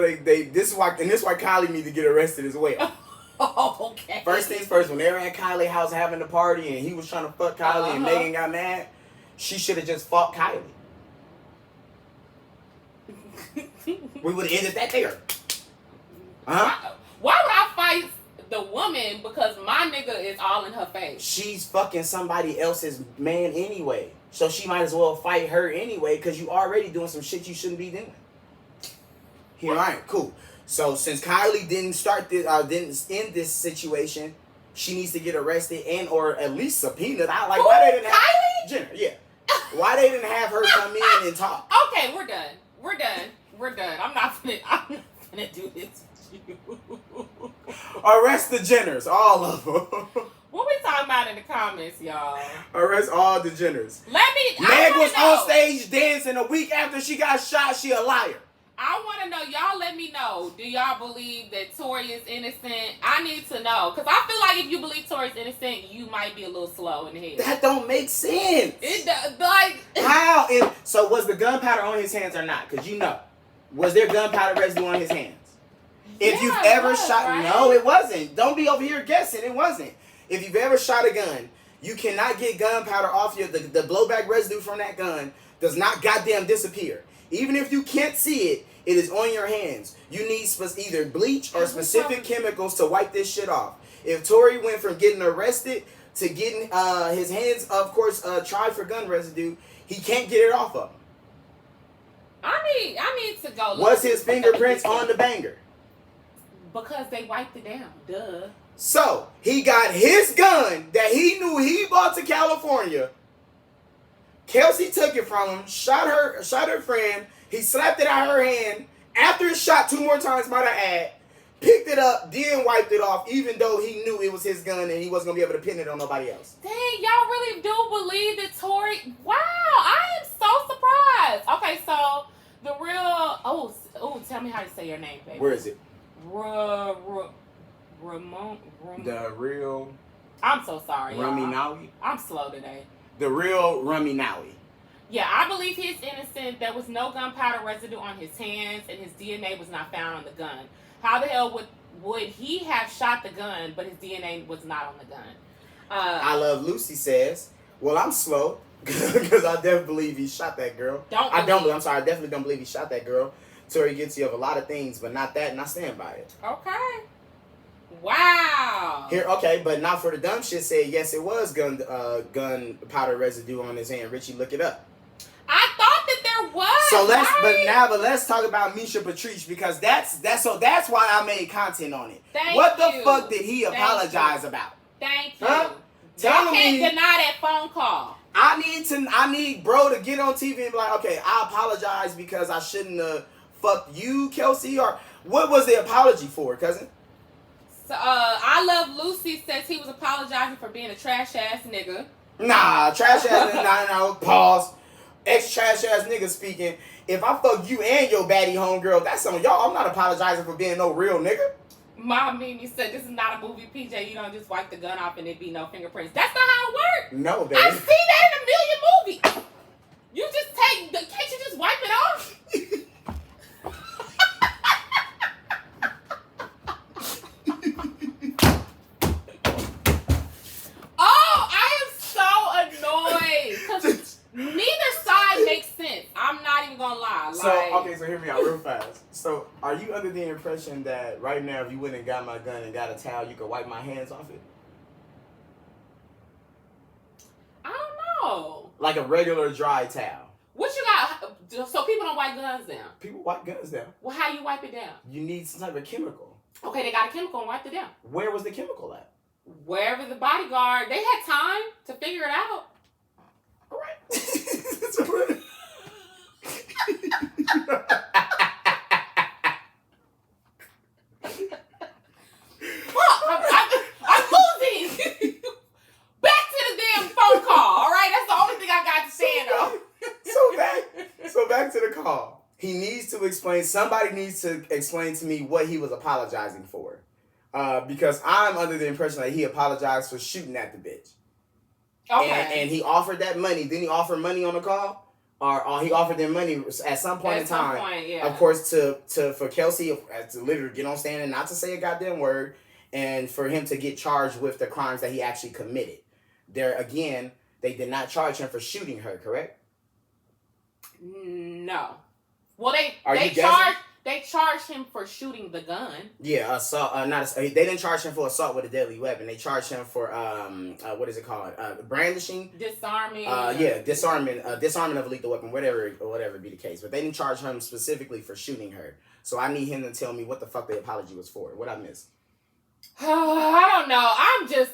Speaker 1: they this is why Kylie need to get arrested as well.
Speaker 2: Oh, okay.
Speaker 1: First things first, when they were at Kylie's house having the party and he was trying to fuck Kylie and Megan got mad, she should have just fought Kylie. We would have ended that there.
Speaker 2: Why would I fight the woman because my nigga is all in her face?
Speaker 1: She's fucking somebody else's man anyway. So she might as well fight her anyway because you already doing some shit you shouldn't be doing. Here, all right, cool. So since Kylie didn't didn't end this situation, she needs to get arrested and or at least subpoenaed. Why they didn't have
Speaker 2: Kylie?
Speaker 1: Jenner, yeah. Why they didn't have her come in and talk?
Speaker 2: Okay, we're done. I'm not gonna do this with you.
Speaker 1: Arrest the Jenners, all of them.
Speaker 2: What we talking about in the comments, y'all?
Speaker 1: Arrest all the Jenners. Meg was on stage dancing a week after she got shot. She a liar.
Speaker 2: I want to know. Y'all let me know. Do y'all believe that Tory is innocent? I need to know. Because I feel like if you believe Tory's innocent, you might be a little slow in the head.
Speaker 1: That don't make sense.
Speaker 2: It does. Like,
Speaker 1: how? So was the gunpowder on his hands or not? Because was there gunpowder residue on his hands? If you've ever shot... Right? No, it wasn't. Don't be over here guessing. It wasn't. If you've ever shot a gun, you cannot get gunpowder off the blowback residue from that gun does not goddamn disappear. Even if you can't see it, it is on your hands. You need either bleach or specific chemicals to wipe this shit off. If Tory went from getting arrested to getting his hands, of course, tried for gun residue, he can't get it off of him.
Speaker 2: I need to go.
Speaker 1: Was his fingerprints on the banger?
Speaker 2: Because they wiped it down. Duh.
Speaker 1: So, he got his gun that he knew he bought to California. Kelsey took it from him, shot her friend. He slapped it out of her hand. After it shot 2 more times, might I add, picked it up, then wiped it off, even though he knew it was his gun and he wasn't going to be able to pin it on nobody else.
Speaker 2: Dang, y'all really do believe that Tory... Wow, I am so surprised. Okay, so the real... Oh, tell me how to say your name, baby.
Speaker 1: Where is it?
Speaker 2: Ramon.
Speaker 1: The real...
Speaker 2: I'm so sorry, y'all.
Speaker 1: Nawi?
Speaker 2: I'm slow today.
Speaker 1: The real Rummy Nawi.
Speaker 2: Yeah, I believe he's innocent. There was no gunpowder residue on his hands, and his DNA was not found on the gun. How the hell would he have shot the gun, but his DNA was not on the gun?
Speaker 1: I Love Lucy says, well, I'm slow, because I definitely believe he shot that girl. I definitely don't believe he shot that girl. Tory gets you of a lot of things, but not that, and I stand by it.
Speaker 2: Okay. Wow.
Speaker 1: Here, okay, but not for the dumb shit. Said yes, it was gunpowder residue on his hand. Richie, look it up.
Speaker 2: I thought that there was.
Speaker 1: So let's talk about Misha Patrice because that's why I made content on it. What the fuck did he apologize about?
Speaker 2: Thank you.
Speaker 1: Huh?
Speaker 2: Y'all can't deny that phone call.
Speaker 1: I need bro to get on TV and be like, okay, I apologize because I shouldn't have fucked you, Kelsey, or what was the apology for, cousin?
Speaker 2: So, I Love Lucy says he was apologizing for being a trash ass nigga.
Speaker 1: Nah, trash ass no, pause. Ex-trash ass nigga speaking. If I fuck you and your baddie homegirl, that's on y'all. I'm not apologizing for being no real nigga.
Speaker 2: Mom Mimi said this is not a movie, PJ. You don't just wipe the gun off and it be no fingerprints. That's not how it works.
Speaker 1: No, baby.
Speaker 2: I've seen that in a million movies. You just can't you just wipe it off? Oh, I am so annoyed. Because neither side makes sense. I'm not even going to lie.
Speaker 1: So hear me out real fast. So, are you under the impression that right now, if you went and got my gun and got a towel, you could wipe my hands off it?
Speaker 2: I don't know.
Speaker 1: Like a regular dry towel.
Speaker 2: What you got? So people don't wipe guns down?
Speaker 1: People wipe guns down.
Speaker 2: Well, how you wipe it down?
Speaker 1: You need some type of chemical.
Speaker 2: Okay, they got a chemical and wiped it down.
Speaker 1: Where was the chemical at?
Speaker 2: Wherever the bodyguard, they had time to figure it out.
Speaker 1: All right. That's all right.
Speaker 2: I'm losing. Back to the damn phone call. All right, that's the only thing I got to say though.
Speaker 1: So back to the call. He needs to explain. Somebody needs to explain to me what he was apologizing for, because I'm under the impression that he apologized for shooting at the bitch.
Speaker 2: Okay.
Speaker 1: And he offered that money. Didn't he offer money on the call? Or he offered them money at some point in time.
Speaker 2: Yeah.
Speaker 1: Of course, for Kelsey to literally get on stand and not to say a goddamn word, and for him to get charged with the crimes that he actually committed. There again, they did not charge him for shooting her, correct?
Speaker 2: No. Well, they charged him for shooting the gun.
Speaker 1: Yeah, assault. They didn't charge him for assault with a deadly weapon. They charged him for what is it called? Brandishing,
Speaker 2: disarming.
Speaker 1: Disarming of a lethal weapon, whatever be the case. But they didn't charge him specifically for shooting her. So I need him to tell me what the fuck the apology was for. What I missed.
Speaker 2: I don't know.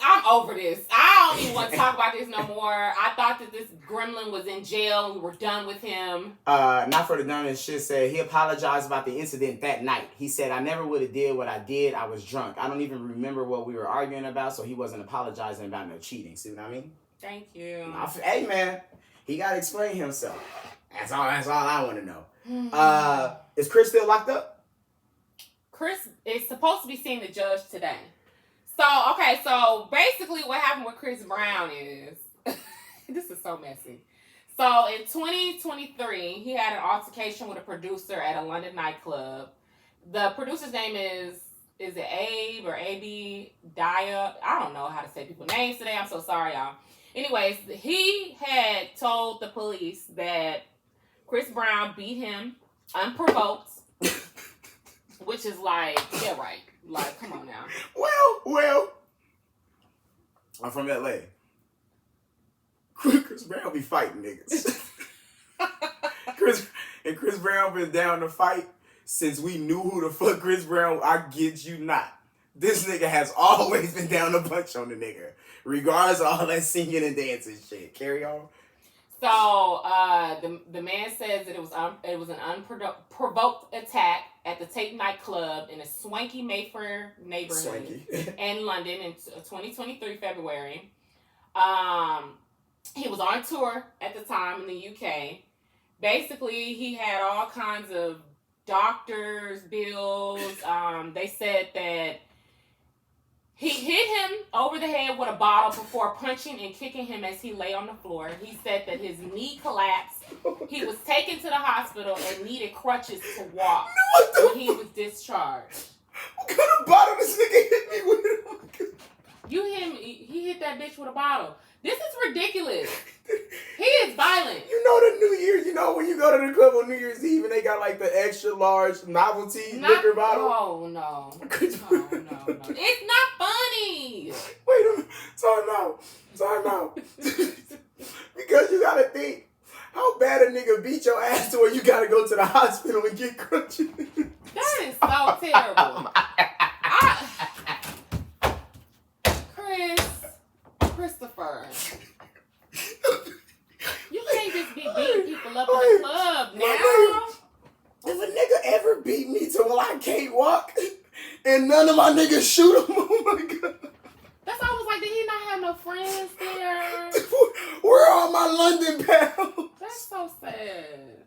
Speaker 2: I'm over this. I don't even want to talk about this no more. I thought that this gremlin was in jail and we were done with him.
Speaker 1: Not for the dumbest shit said he apologized about the incident that night. He said, I never would have did what I did. I was drunk. I don't even remember what we were arguing about, so he wasn't apologizing about no cheating. See what I mean?
Speaker 2: Thank you.
Speaker 1: Hey, man. He got to explain himself. That's all I want to know. Is Chris still locked up?
Speaker 2: Chris is supposed to be seeing the judge today. So basically what happened with Chris Brown is, this is so messy. So in 2023, he had an altercation with a producer at a London nightclub. The producer's name is it Abe or A.B. Daya? I don't know how to say people's names today. I'm so sorry, y'all. Anyways, he had told the police that Chris Brown beat him unprovoked. Which is like, yeah, right. Like, come on now.
Speaker 1: Well, I'm from LA. Chris Brown be fighting niggas. Chris Brown been down to fight since we knew who the fuck Chris Brown. I get you not. This nigga has always been down to punch on the nigga, regardless of all that singing and dancing shit. Carry on.
Speaker 2: So the man says that it was an unprovoked attack at the Tate nightclub in a swanky Mayfair neighborhood in London in 2023 February. He was on tour at the time in the UK. Basically, he had all kinds of doctors' bills. They said that he hit him over the head with a bottle before punching and kicking him as he lay on the floor. He said that his knee collapsed. He was taken to the hospital and needed crutches to walk when he was discharged.
Speaker 1: What kind of bottle this nigga hit me with?
Speaker 2: He hit that bitch with a bottle. This is ridiculous. He is violent.
Speaker 1: You know the New Year's, when you go to the club on New Year's Eve and they got like the extra large novelty liquor bottle?
Speaker 2: Oh, no. No. It's not funny.
Speaker 1: Wait a minute. Time out. Because you gotta think, how bad a nigga beat your ass to where you gotta go to the hospital and get crutches?
Speaker 2: That is so terrible. Christopher.
Speaker 1: walk, and none of my niggas shoot him. Oh my god.
Speaker 2: That's why I was like, did he not have no friends there?
Speaker 1: Where are all my London pals?
Speaker 2: That's so sad.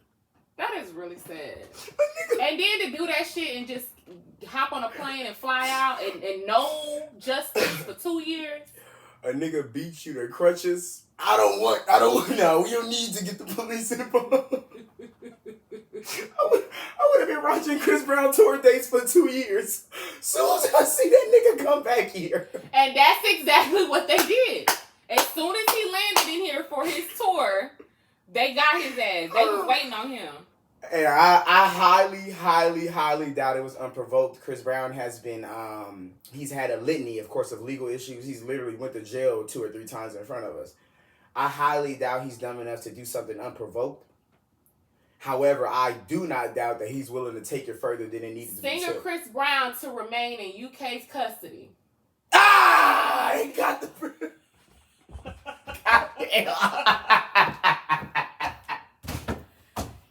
Speaker 2: That is really sad. And then to do that shit and just hop on a plane and fly out and no justice for 2 years.
Speaker 1: A nigga beat you to crutches. I don't want, no, we don't need to get the police involved. I would have been watching Chris Brown tour dates for 2 years. Soon as I see that nigga come back here.
Speaker 2: And that's exactly what they did. As soon as he landed in here for his tour, they got his ass. They was waiting on him.
Speaker 1: And I highly doubt it was unprovoked. Chris Brown has been, he's had a litany, of course, of legal issues. He's literally went to jail 2 or 3 times in front of us. I highly doubt he's dumb enough to do something unprovoked. However, I do not doubt that he's willing to take it further than it needs to be.
Speaker 2: Singer Chris Brown to remain in UK's custody.
Speaker 1: Ah! I got the...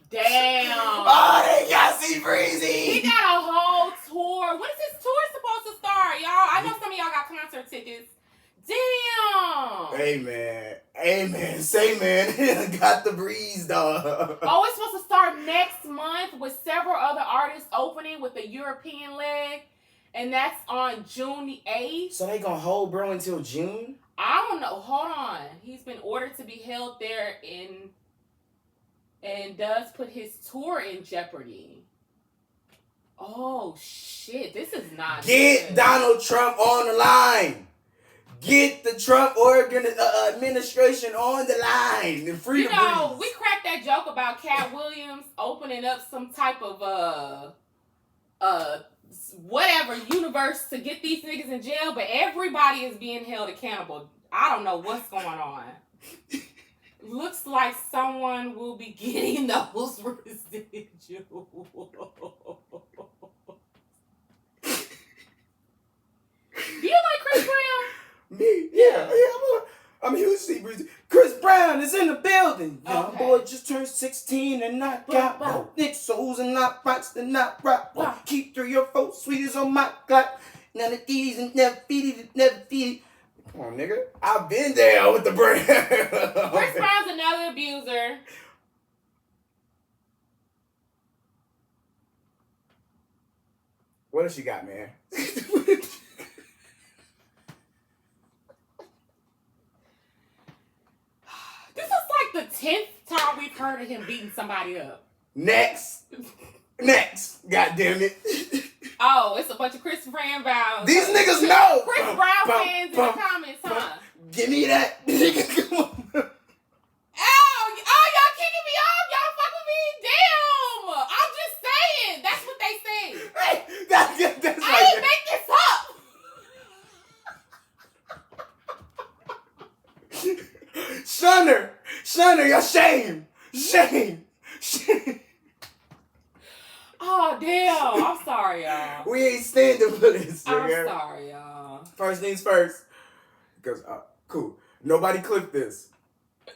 Speaker 2: Damn.
Speaker 1: Oh, they got C Breezy.
Speaker 2: He got a whole tour. When is his tour supposed to start, y'all? I know some of y'all got concert tickets. Damn.
Speaker 1: Amen. Say, man. Got the breeze, dog.
Speaker 2: Oh, it's supposed to start next month with several other artists opening with the European leg. And that's on June the 8th.
Speaker 1: So they gonna hold bro until June?
Speaker 2: I don't know. Hold on. He's been ordered to be held there and does put his tour in jeopardy. Oh, shit. This is not
Speaker 1: Get
Speaker 2: good.
Speaker 1: Donald Trump on the line. Get the Trump administration on the line. And free
Speaker 2: You
Speaker 1: the
Speaker 2: know,
Speaker 1: breeze.
Speaker 2: we cracked that joke about Cat Williams opening up some type of whatever universe to get these niggas in jail, but everybody is being held accountable. I don't know what's going on. Looks like someone will be getting those residuals. Do you like Chris Brown?
Speaker 1: Me? Yeah. I'm a huge C Breezy. Chris Brown is in the building. Young
Speaker 2: Okay.
Speaker 1: boy just turned 16 and not got no Nick souls and not rocks and not rock. Keep 3 or 4 sweeties on my Glock. None of these and never feed it, never feed it. Come on, nigga. I've been there with the brand.
Speaker 2: Chris Brown's another abuser.
Speaker 1: What else you got, man?
Speaker 2: This is like the 10th time we've heard of him beating somebody up.
Speaker 1: Next. God damn it.
Speaker 2: Oh, it's a bunch of Chris Brown vows.
Speaker 1: These niggas know.
Speaker 2: Chris Brown fans in the comments, huh?
Speaker 1: Give me that. Nigga, come on.
Speaker 2: Oh, y'all kicking me off? Y'all fuck with me? Damn! I'm just saying. That's what they say.
Speaker 1: Hey, that's
Speaker 2: I didn't make this up.
Speaker 1: Shunner, your shame.
Speaker 2: Oh, damn. I'm sorry, y'all.
Speaker 1: We ain't standing for this,
Speaker 2: I'm
Speaker 1: nigga.
Speaker 2: sorry, y'all.
Speaker 1: First things first. Because, cool. Nobody clipped this.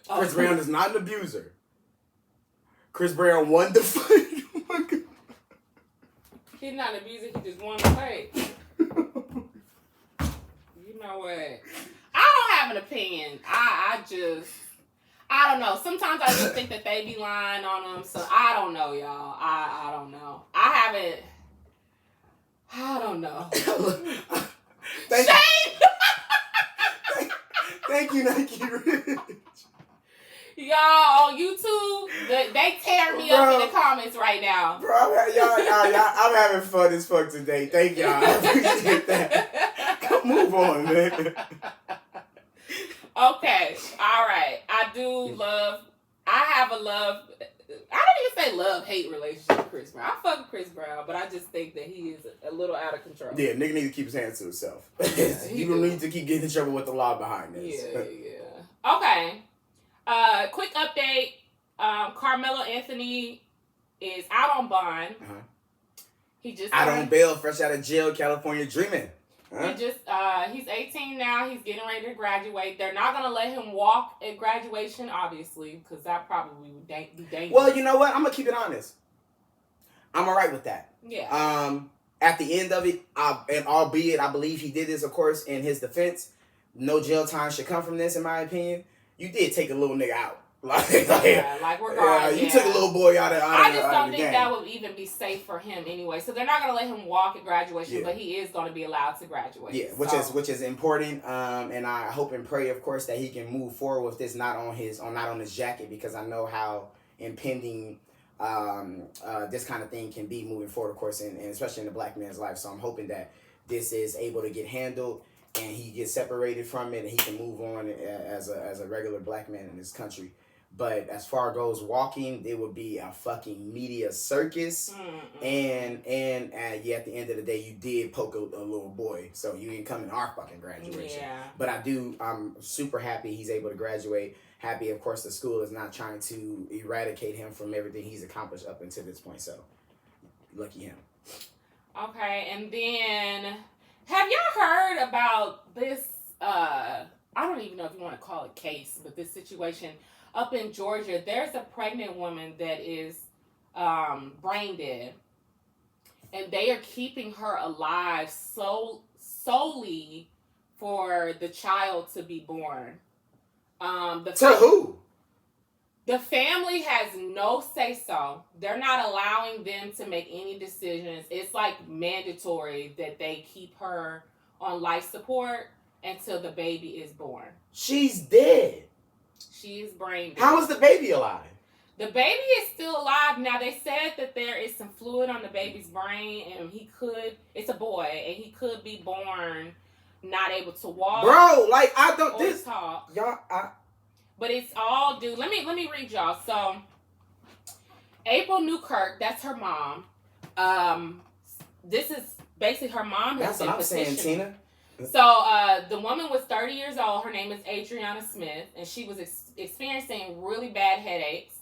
Speaker 1: Chris Brown is not an abuser. Chris Brown won the fight. Oh my God.
Speaker 2: He's not an abuser. He just won the fight. You know what? I don't have an opinion. I don't know. Sometimes I just think that they be lying on them. So I don't know, y'all. I don't know. I don't know. Shame!
Speaker 1: Thank you, Nike Rich.
Speaker 2: Y'all on YouTube, they tear me up in the comments right now.
Speaker 1: Bro, I'm having fun as fuck today. Thank y'all. I appreciate that. Move on, man.
Speaker 2: Okay, all right. I have a love. I don't even say love-hate relationship with Chris Brown. I fuck with Chris Brown, but I just think that he is a little out of control.
Speaker 1: Yeah, nigga need to keep his hands to himself. You don't need to keep getting in trouble with the law behind this.
Speaker 2: Yeah. Okay. Quick update. Carmelo Anthony is out on bond.
Speaker 1: Uh-huh.
Speaker 2: He just
Speaker 1: out on bail, fresh out of jail, California dreaming. Huh?
Speaker 2: He's 18 now. He's getting ready to graduate. They're not gonna let him walk at graduation, obviously, because that probably would be dangerous.
Speaker 1: Well, you know what? I'm gonna keep it honest. I'm alright with that.
Speaker 2: Yeah.
Speaker 1: at the end of it, and albeit I believe he did this, of course, in his defense, no jail time should come from this, in my opinion. You did take a little nigga out. Like regardless, you took a little boy out of
Speaker 2: I just don't think
Speaker 1: game.
Speaker 2: that would even be safe for him anyway. So they're not going to let him walk at graduation, but he is going to be allowed to graduate.
Speaker 1: Yeah, which is important. And I hope and pray, of course, that he can move forward with this, not on his jacket, because I know how impending this kind of thing can be moving forward, of course, and especially in the black man's life. So I'm hoping that this is able to get handled and he gets separated from it and he can move on as a regular black man in this country. But as far goes walking, it would be a fucking media circus. And at the end of the day, you did poke a little boy. So you didn't come in our fucking graduation. Yeah. But I'm super happy he's able to graduate. Happy, of course, the school is not trying to eradicate him from everything he's accomplished up until this point. So, lucky him.
Speaker 2: Okay, and then, have y'all heard about this, I don't even know if you want to call it case, but this situation up in Georgia? There's a pregnant woman that is brain dead, and they are keeping her alive solely for the child to be born.
Speaker 1: Who?
Speaker 2: The family has no say-so. They're not allowing them to make any decisions. It's like mandatory that they keep her on life support until the baby is born.
Speaker 1: She's dead.
Speaker 2: She is brain dead.
Speaker 1: How is the baby alive?
Speaker 2: The baby is still alive. Now, they said that there is some fluid on the baby's brain, and it's a boy, and he could be born not able to walk.
Speaker 1: Bro, like, I don't, this,
Speaker 2: talk.
Speaker 1: Y'all,
Speaker 2: But it's all due. Let me read y'all. So, April Newkirk, that's her mom. This is basically her mom.
Speaker 1: That's what I'm saying, Tina.
Speaker 2: So, the woman was 30 years old. Her name is Adriana Smith, and she was experiencing really bad headaches.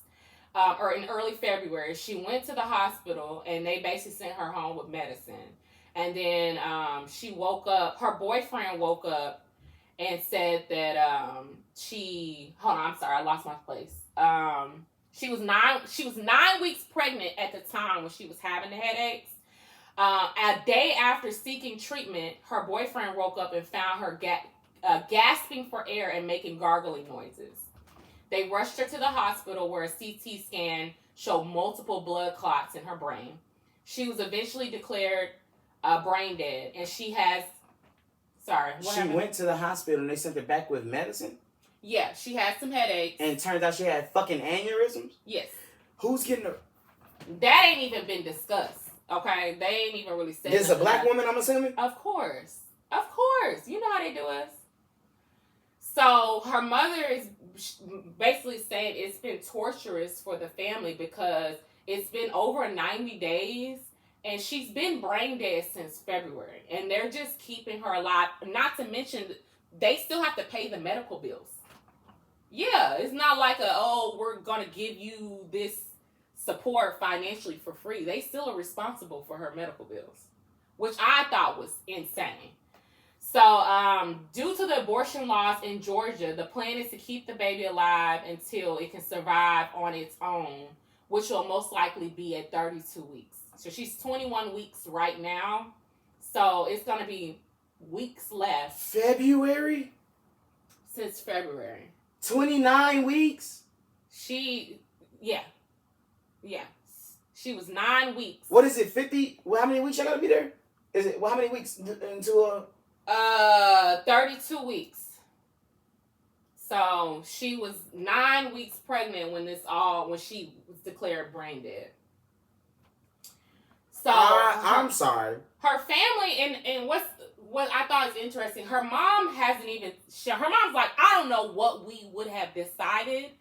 Speaker 2: Or in early February, she went to the hospital, and they basically sent her home with medicine. And then she woke up. Her boyfriend woke up and said that hold on, I'm sorry, I lost my place. She was 9 weeks pregnant at the time when she was having the headaches. A day after seeking treatment, her boyfriend woke up and found her gasping for air and making gargling noises. They rushed her to the hospital where a CT scan showed multiple blood clots in her brain. She was eventually declared brain dead, and she has... Sorry, what happened?
Speaker 1: Went to the hospital and they sent her back with medicine?
Speaker 2: Yeah, she had some headaches.
Speaker 1: And it turns out she had fucking aneurysms?
Speaker 2: Yes.
Speaker 1: Who's getting her?
Speaker 2: That ain't even been discussed, okay? They ain't even really said
Speaker 1: this is a black woman, I'm assuming?
Speaker 2: Of course. You know how they do us. So her mother is basically saying it's been torturous for the family because it's been over 90 days and she's been brain dead since February. And they're just keeping her alive. Not to mention, they still have to pay the medical bills. Yeah, it's not like we're going to give you this support financially for free. They still are responsible for her medical bills, which I thought was insane. So, due to the abortion laws in Georgia, the plan is to keep the baby alive until it can survive on its own, which will most likely be at 32 weeks. So, she's 21 weeks right now. So, it's going to be weeks left.
Speaker 1: February?
Speaker 2: Since February.
Speaker 1: 29 weeks?
Speaker 2: Yeah. She was 9 weeks.
Speaker 1: What is it, 50? Well, how many weeks I got to be there? How many weeks into
Speaker 2: 32 weeks. So she was 9 weeks pregnant when she was declared brain dead. So
Speaker 1: I'm sorry.
Speaker 2: Her family and what I thought is interesting, her mom her mom's like, I don't know what we would have decided,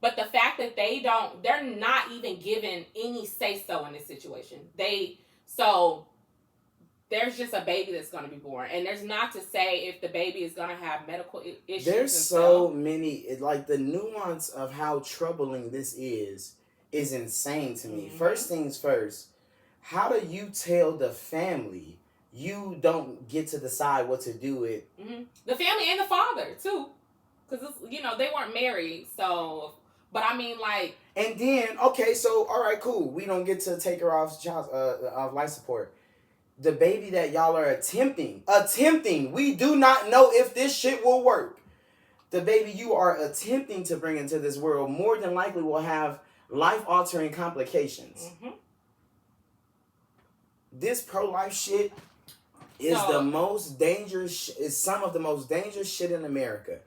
Speaker 2: but the fact that they're not even given any say-so in this situation. There's just a baby that's going to be born. And there's not to say if the baby is going to have medical issues.
Speaker 1: There's so many, like the nuance of how troubling this is insane to me. Mm-hmm. First things first, how do you tell the family you don't get to decide what to do with?
Speaker 2: Mm-hmm. The family and the father, too. Because, they weren't married. So, but I mean, like...
Speaker 1: And then, okay, so, all right, cool. We don't get to take her off life support. The baby that y'all are attempting, we do not know if this shit will work. The baby you are attempting to bring into this world more than likely will have life-altering complications. Mm-hmm. This pro-life shit is the most dangerous, is some of the most dangerous shit in America.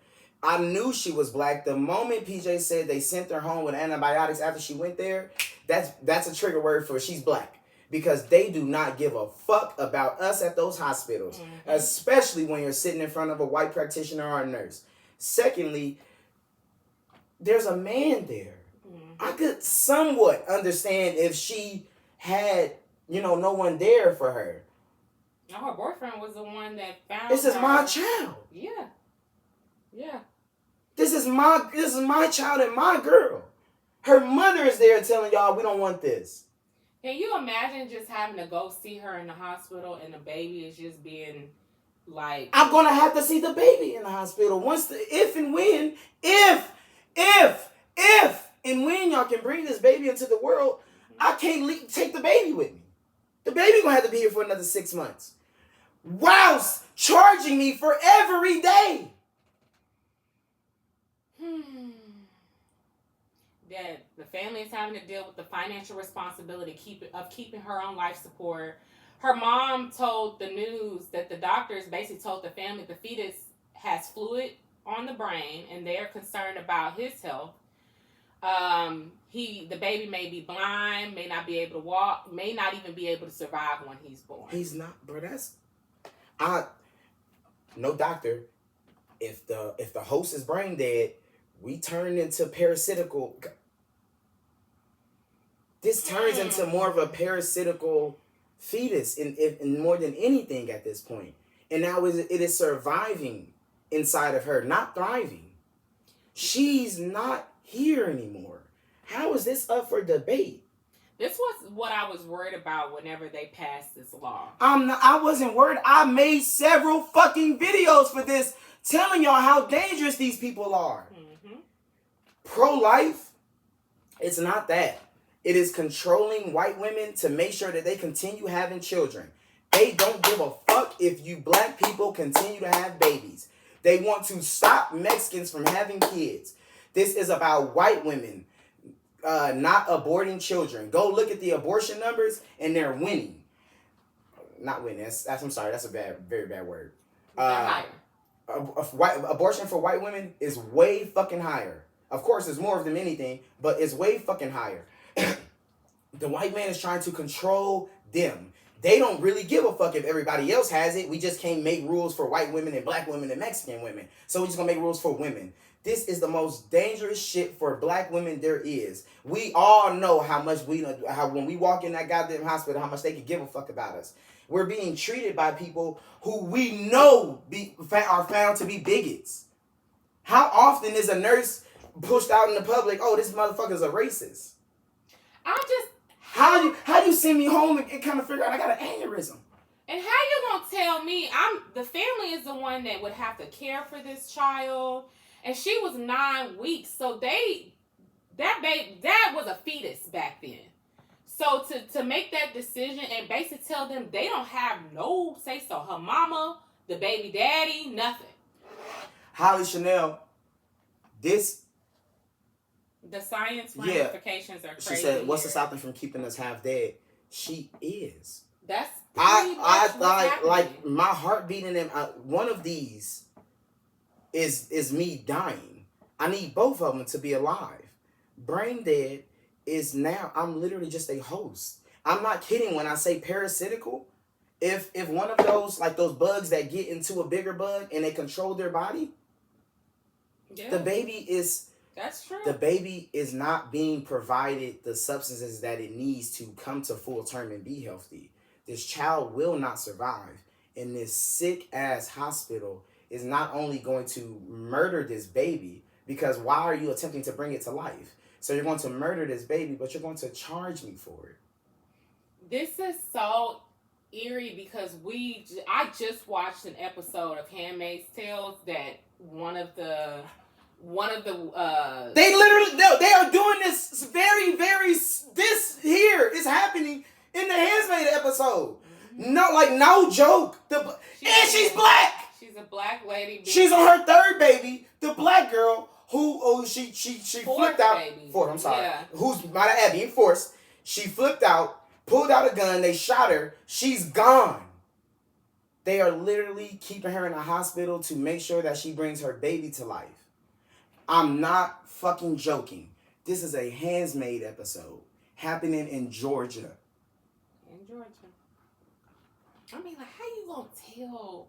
Speaker 1: I knew she was black. The moment PJ said they sent her home with antibiotics after she went there, that's a trigger word for she's black. Because they do not give a fuck about us at those hospitals. Mm-hmm. Especially when you're sitting in front of a white practitioner or a nurse. Secondly, there's a man there. Mm-hmm. I could somewhat understand if she had, no one there for her.
Speaker 2: No, her boyfriend was the one that found
Speaker 1: This is my child.
Speaker 2: Yeah. Yeah.
Speaker 1: This is my child and my girl. Her mother is there telling y'all we don't want this.
Speaker 2: Can you imagine just having to go see her in the hospital and the baby is just being like...
Speaker 1: I'm going to have to see the baby in the hospital. If and when y'all can bring this baby into the world, I can't take the baby with me. The baby going to have to be here for another 6 months. Whilst charging me for every day.
Speaker 2: That the family is having to deal with the financial responsibility of keeping her on life support. Her mom told the news that the doctors basically told the family the fetus has fluid on the brain and they're concerned about his health. The baby may be blind, may not be able to walk, may not even be able to survive when he's born.
Speaker 1: He's not, bro. No doctor. If the host is brain dead, we turn into parasitical. This turns into more of a parasitical fetus in more than anything at this point. And now it is surviving inside of her, not thriving. She's not here anymore. How is this up for debate?
Speaker 2: This was what I was worried about whenever they passed this law.
Speaker 1: I wasn't worried. I made several fucking videos for this telling y'all how dangerous these people are. Mm-hmm. Pro-life, it's not that. It is controlling white women to make sure that they continue having children. They don't give a fuck if you black people continue to have babies. They want to stop Mexicans from having kids. This is about white women not aborting children. Go look at the abortion numbers and they're winning. Not winning. I'm sorry. That's a very bad word. Abortion for white women is way fucking higher. Of course, there's more of them than anything, but it's way fucking higher. The white man is trying to control them. They don't really give a fuck if everybody else has it. We just can't make rules for white women and black women and Mexican women. So we're just going to make rules for women. This is the most dangerous shit for black women there is. We all know how when we walk in that goddamn hospital, how much they can give a fuck about us. We're being treated by people who we know are found to be bigots. How often is a nurse pushed out in the public, oh, this motherfucker's a racist? How you send me home and kind of figure out I got an aneurysm?
Speaker 2: And how you gonna tell me the family is the one that would have to care for this child, and she was 9 weeks, so that was a fetus back then. So to make that decision and basically tell them they don't have no say so, her mama, the baby daddy, nothing.
Speaker 1: Holly Chanel,
Speaker 2: the science ramifications are crazy.
Speaker 1: She said, "What's to stop them from keeping us half dead?" She is.
Speaker 2: That's
Speaker 1: like my heart beating. And one of these is me dying. I need both of them to be alive. Brain dead is now. I'm literally just a host. I'm not kidding when I say parasitical. If one of those like those bugs that get into a bigger bug and they control their body, the baby is.
Speaker 2: That's true.
Speaker 1: The baby is not being provided the substances that it needs to come to full term and be healthy. This child will not survive. And this sick ass hospital is not only going to murder this baby, because why are you attempting to bring it to life? So you're going to murder this baby, but you're going to charge me for it.
Speaker 2: This is so eerie because I just watched an episode of Handmaid's Tale that one of the
Speaker 1: they are doing this this here is happening in the Handmaid episode. No, like, no joke. And she's black.
Speaker 2: She's a black lady.
Speaker 1: She's on her third baby. The black girl who she flipped out.
Speaker 2: Baby.
Speaker 1: Fourth, I'm sorry.
Speaker 2: Yeah.
Speaker 1: Who's might have being forced. She flipped out, pulled out a gun, they shot her. She's gone. They are literally keeping her in a hospital to make sure that she brings her baby to life. I'm not fucking joking. This is a Handsmaid episode happening in Georgia.
Speaker 2: In Georgia. I mean, like, how you gonna tell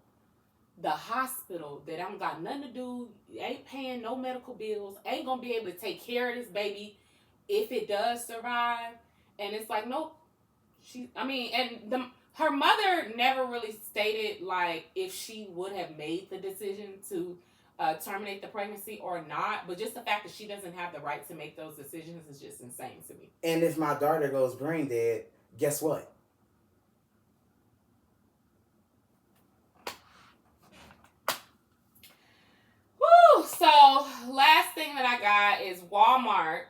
Speaker 2: the hospital that I don't got nothing to do, ain't paying no medical bills, ain't gonna be able to take care of this baby if it does survive? And it's like, nope. Her mother never really stated, like, if she would have made the decision to terminate the pregnancy or not. But just the fact that she doesn't have the right to make those decisions is just insane to me.
Speaker 1: And if my daughter goes brain dead, guess what?
Speaker 2: Woo! So, last thing that I got is Walmart.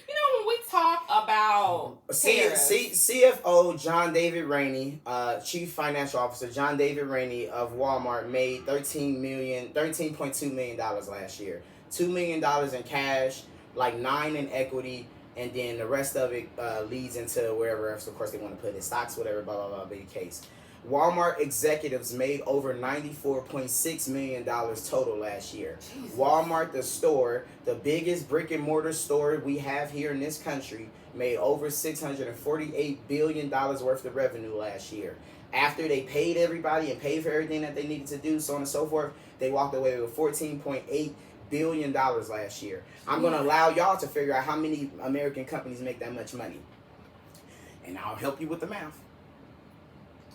Speaker 2: You know, when we talk about
Speaker 1: CFO John David Rainey, Chief Financial Officer John David Rainey of Walmart made $13.2 million last year. $2 million in cash, like $9 million in equity, and then the rest of it leads into wherever else, of course, they want to put in stocks, whatever, blah, blah, blah, be the case. Walmart executives made over $94.6 million total last year. Jesus. Walmart, the store, the biggest brick and mortar store we have here in this country, made over $648 billion worth of revenue last year. After they paid everybody and paid for everything that they needed to do, so on and so forth, they walked away with $14.8 billion last year. I'm going to allow y'all to figure out how many American companies make that much money. And I'll help you with the math.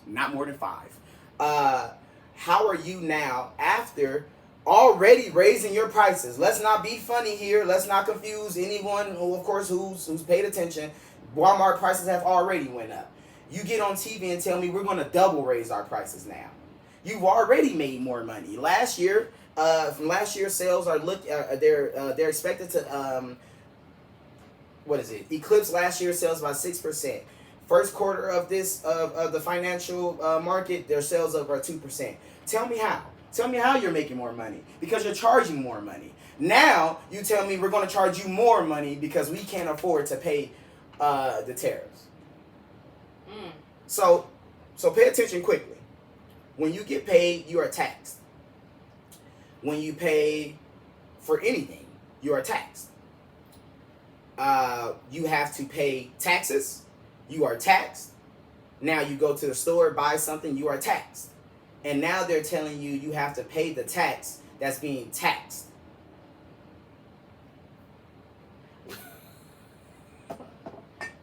Speaker 1: Not more than 5. How are you now after already raising your prices? Let's not be funny here. Let's not confuse anyone who, of course, who's paid attention. Walmart prices have already went up. You get on TV and tell me we're going to double raise our prices now. You've already made more money. Last year, from last year's sales they're expected to eclipse last year's sales by 6%. First quarter of the financial market, their sales up are 2%. Tell me how. Tell me how you're making more money. Because you're charging more money. Now you tell me we're going to charge you more money because we can't afford to pay the tariffs. So pay attention quickly. When you get paid, you are taxed. When you pay for anything, you are taxed. You have to pay taxes. You are taxed. Now you go to the store, buy something, you are taxed. And now they're telling you you have to pay the tax that's being taxed.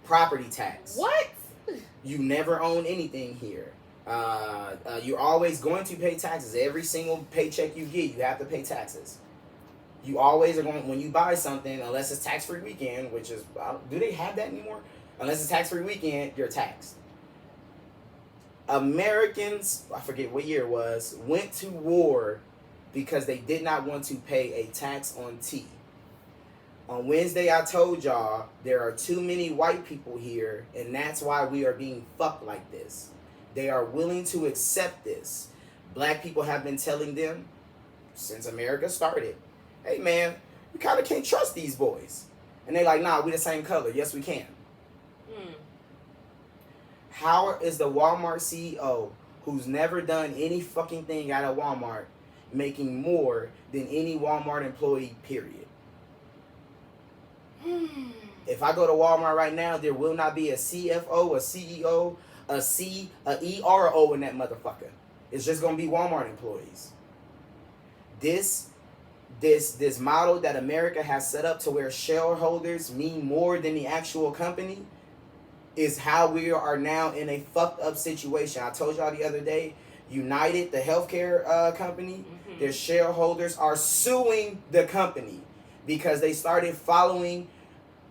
Speaker 1: Property tax.
Speaker 2: What?
Speaker 1: You never own anything here. You're always going to pay taxes. Every single paycheck you get, you have to pay taxes. You always are going, when you buy something, unless it's tax-free weekend, which is, do they have that anymore? Unless it's tax-free weekend, you're taxed. Americans, I forget what year it was, went to war because they did not want to pay a tax on tea. On Wednesday, I told y'all there are too many white people here, and that's why we are being fucked like this. They are willing to accept this. Black people have been telling them since America started, hey man, you kind of can't trust these boys. And they're like, nah, we the same color. Yes, we can. How is the Walmart CEO, who's never done any fucking thing out of Walmart, making more than any Walmart employee, period? If I go to Walmart right now, there will not be a CFO, a CEO, a ERO in that motherfucker. It's just going to be Walmart employees. This model that America has set up to where shareholders mean more than the actual company is how we are now in a fucked up situation. I told y'all the other day, United, the healthcare company, their shareholders are suing the company because they started following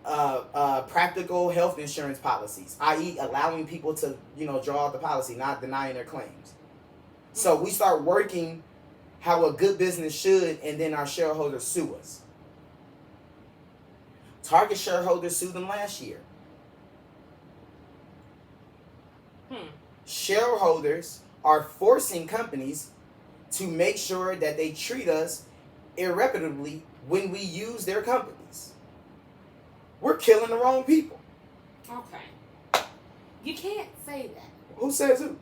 Speaker 1: practical health insurance policies, i.e. allowing people to, draw out the policy, not denying their claims. So we start working how a good business should, and then our shareholders sue us. Target shareholders sued them last year. shareholders are forcing companies to make sure that they treat us irreparably when we use their companies. We're killing the wrong people.
Speaker 2: Okay. You can't say that.
Speaker 1: Who says who?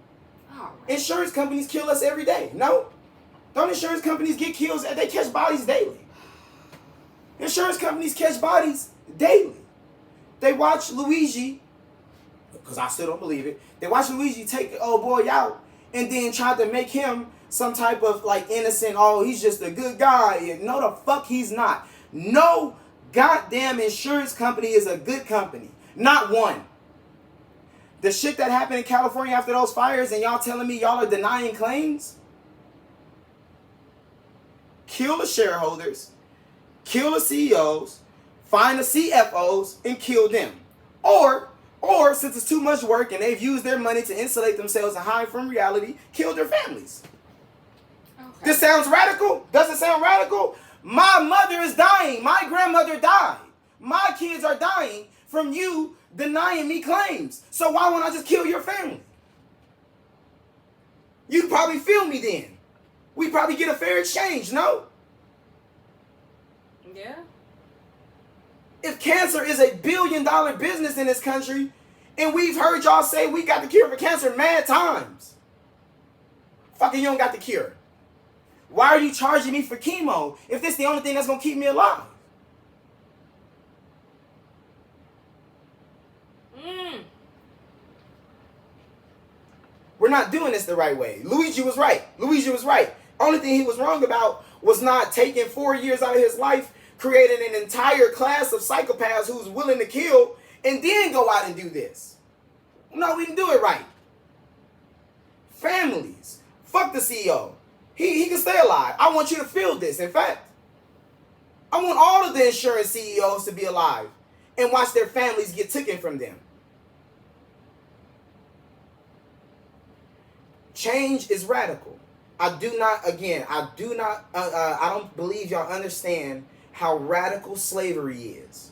Speaker 2: All right.
Speaker 1: Insurance companies kill us every day. No. Don't insurance companies get kills? They catch bodies daily. Insurance companies catch bodies daily. They watch Luigi, because I still don't believe it, they watch Luigi take the old boy out and then try to make him some type of like innocent, oh, he's just a good guy. No, the fuck he's not. No goddamn insurance company is a good company. Not one. The shit that happened in California after those fires and y'all telling me y'all are denying claims? Kill the shareholders, kill the CEOs, find the CFOs, and kill them. Or since it's too much work and they've used their money to insulate themselves and hide from reality, kill their families. Okay. This sounds radical? Does it sound radical? My mother is dying. My grandmother died. My kids are dying from you denying me claims. So why won't I just kill your family? You'd probably feel me then. We'd probably get a fair exchange, no?
Speaker 2: Yeah.
Speaker 1: If cancer is a $1 billion business in this country, and we've heard y'all say we got the cure for cancer mad times. Fucking you don't got the cure. Why are you charging me for chemo if this is the only thing that's going to keep me alive? We're not doing this the right way. Luigi was right. Only thing he was wrong about was not taking 4 years out of his life, creating an entire class of psychopaths who's willing to kill, and then go out and do this. No, we didn't do it right. Families. Fuck the CEO. He can stay alive. I want you to feel this. In fact, I want all of the insurance CEOs to be alive and watch their families get taken from them. Change is radical. I don't believe y'all understand how radical slavery is.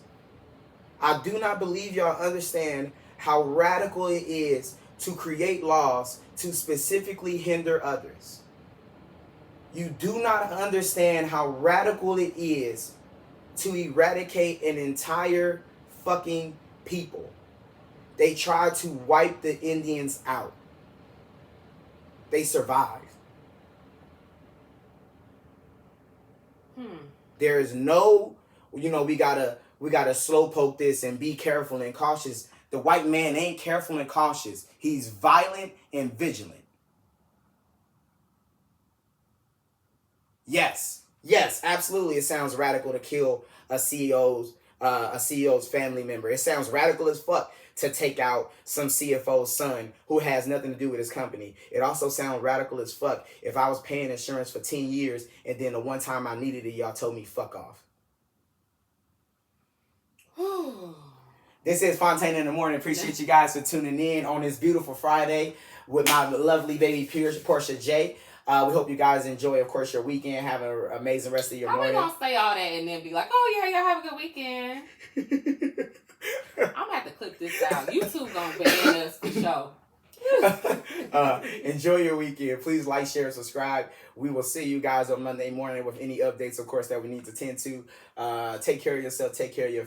Speaker 1: I do not believe y'all understand how radical it is to create laws to specifically hinder others. You do not understand how radical it is to eradicate an entire fucking people. They tried to wipe the Indians out. They survived. There is no, we gotta slow poke this and be careful and cautious. The white man ain't careful and cautious. He's violent and vigilant. Yes, absolutely. It sounds radical to kill a CEO's family member. It sounds radical as fuck to take out some CFO's son who has nothing to do with his company. It also sounds radical as fuck if I was paying insurance for 10 years and then the one time I needed it, y'all told me fuck off. This is Fontane in the Morning. Appreciate you guys for tuning in on this beautiful Friday with my lovely baby Portia J. We hope you guys enjoy, of course, your weekend. Have an amazing rest of your morning.
Speaker 2: How we gonna say all that and then be like, oh yeah, y'all have a good weekend? I'm gonna have to clip this out. YouTube gonna ban us for sure.
Speaker 1: Enjoy your weekend. Please like, share, and subscribe. We will see you guys on Monday morning with any updates, of course, that we need to tend to. Take care of yourself. Take care of your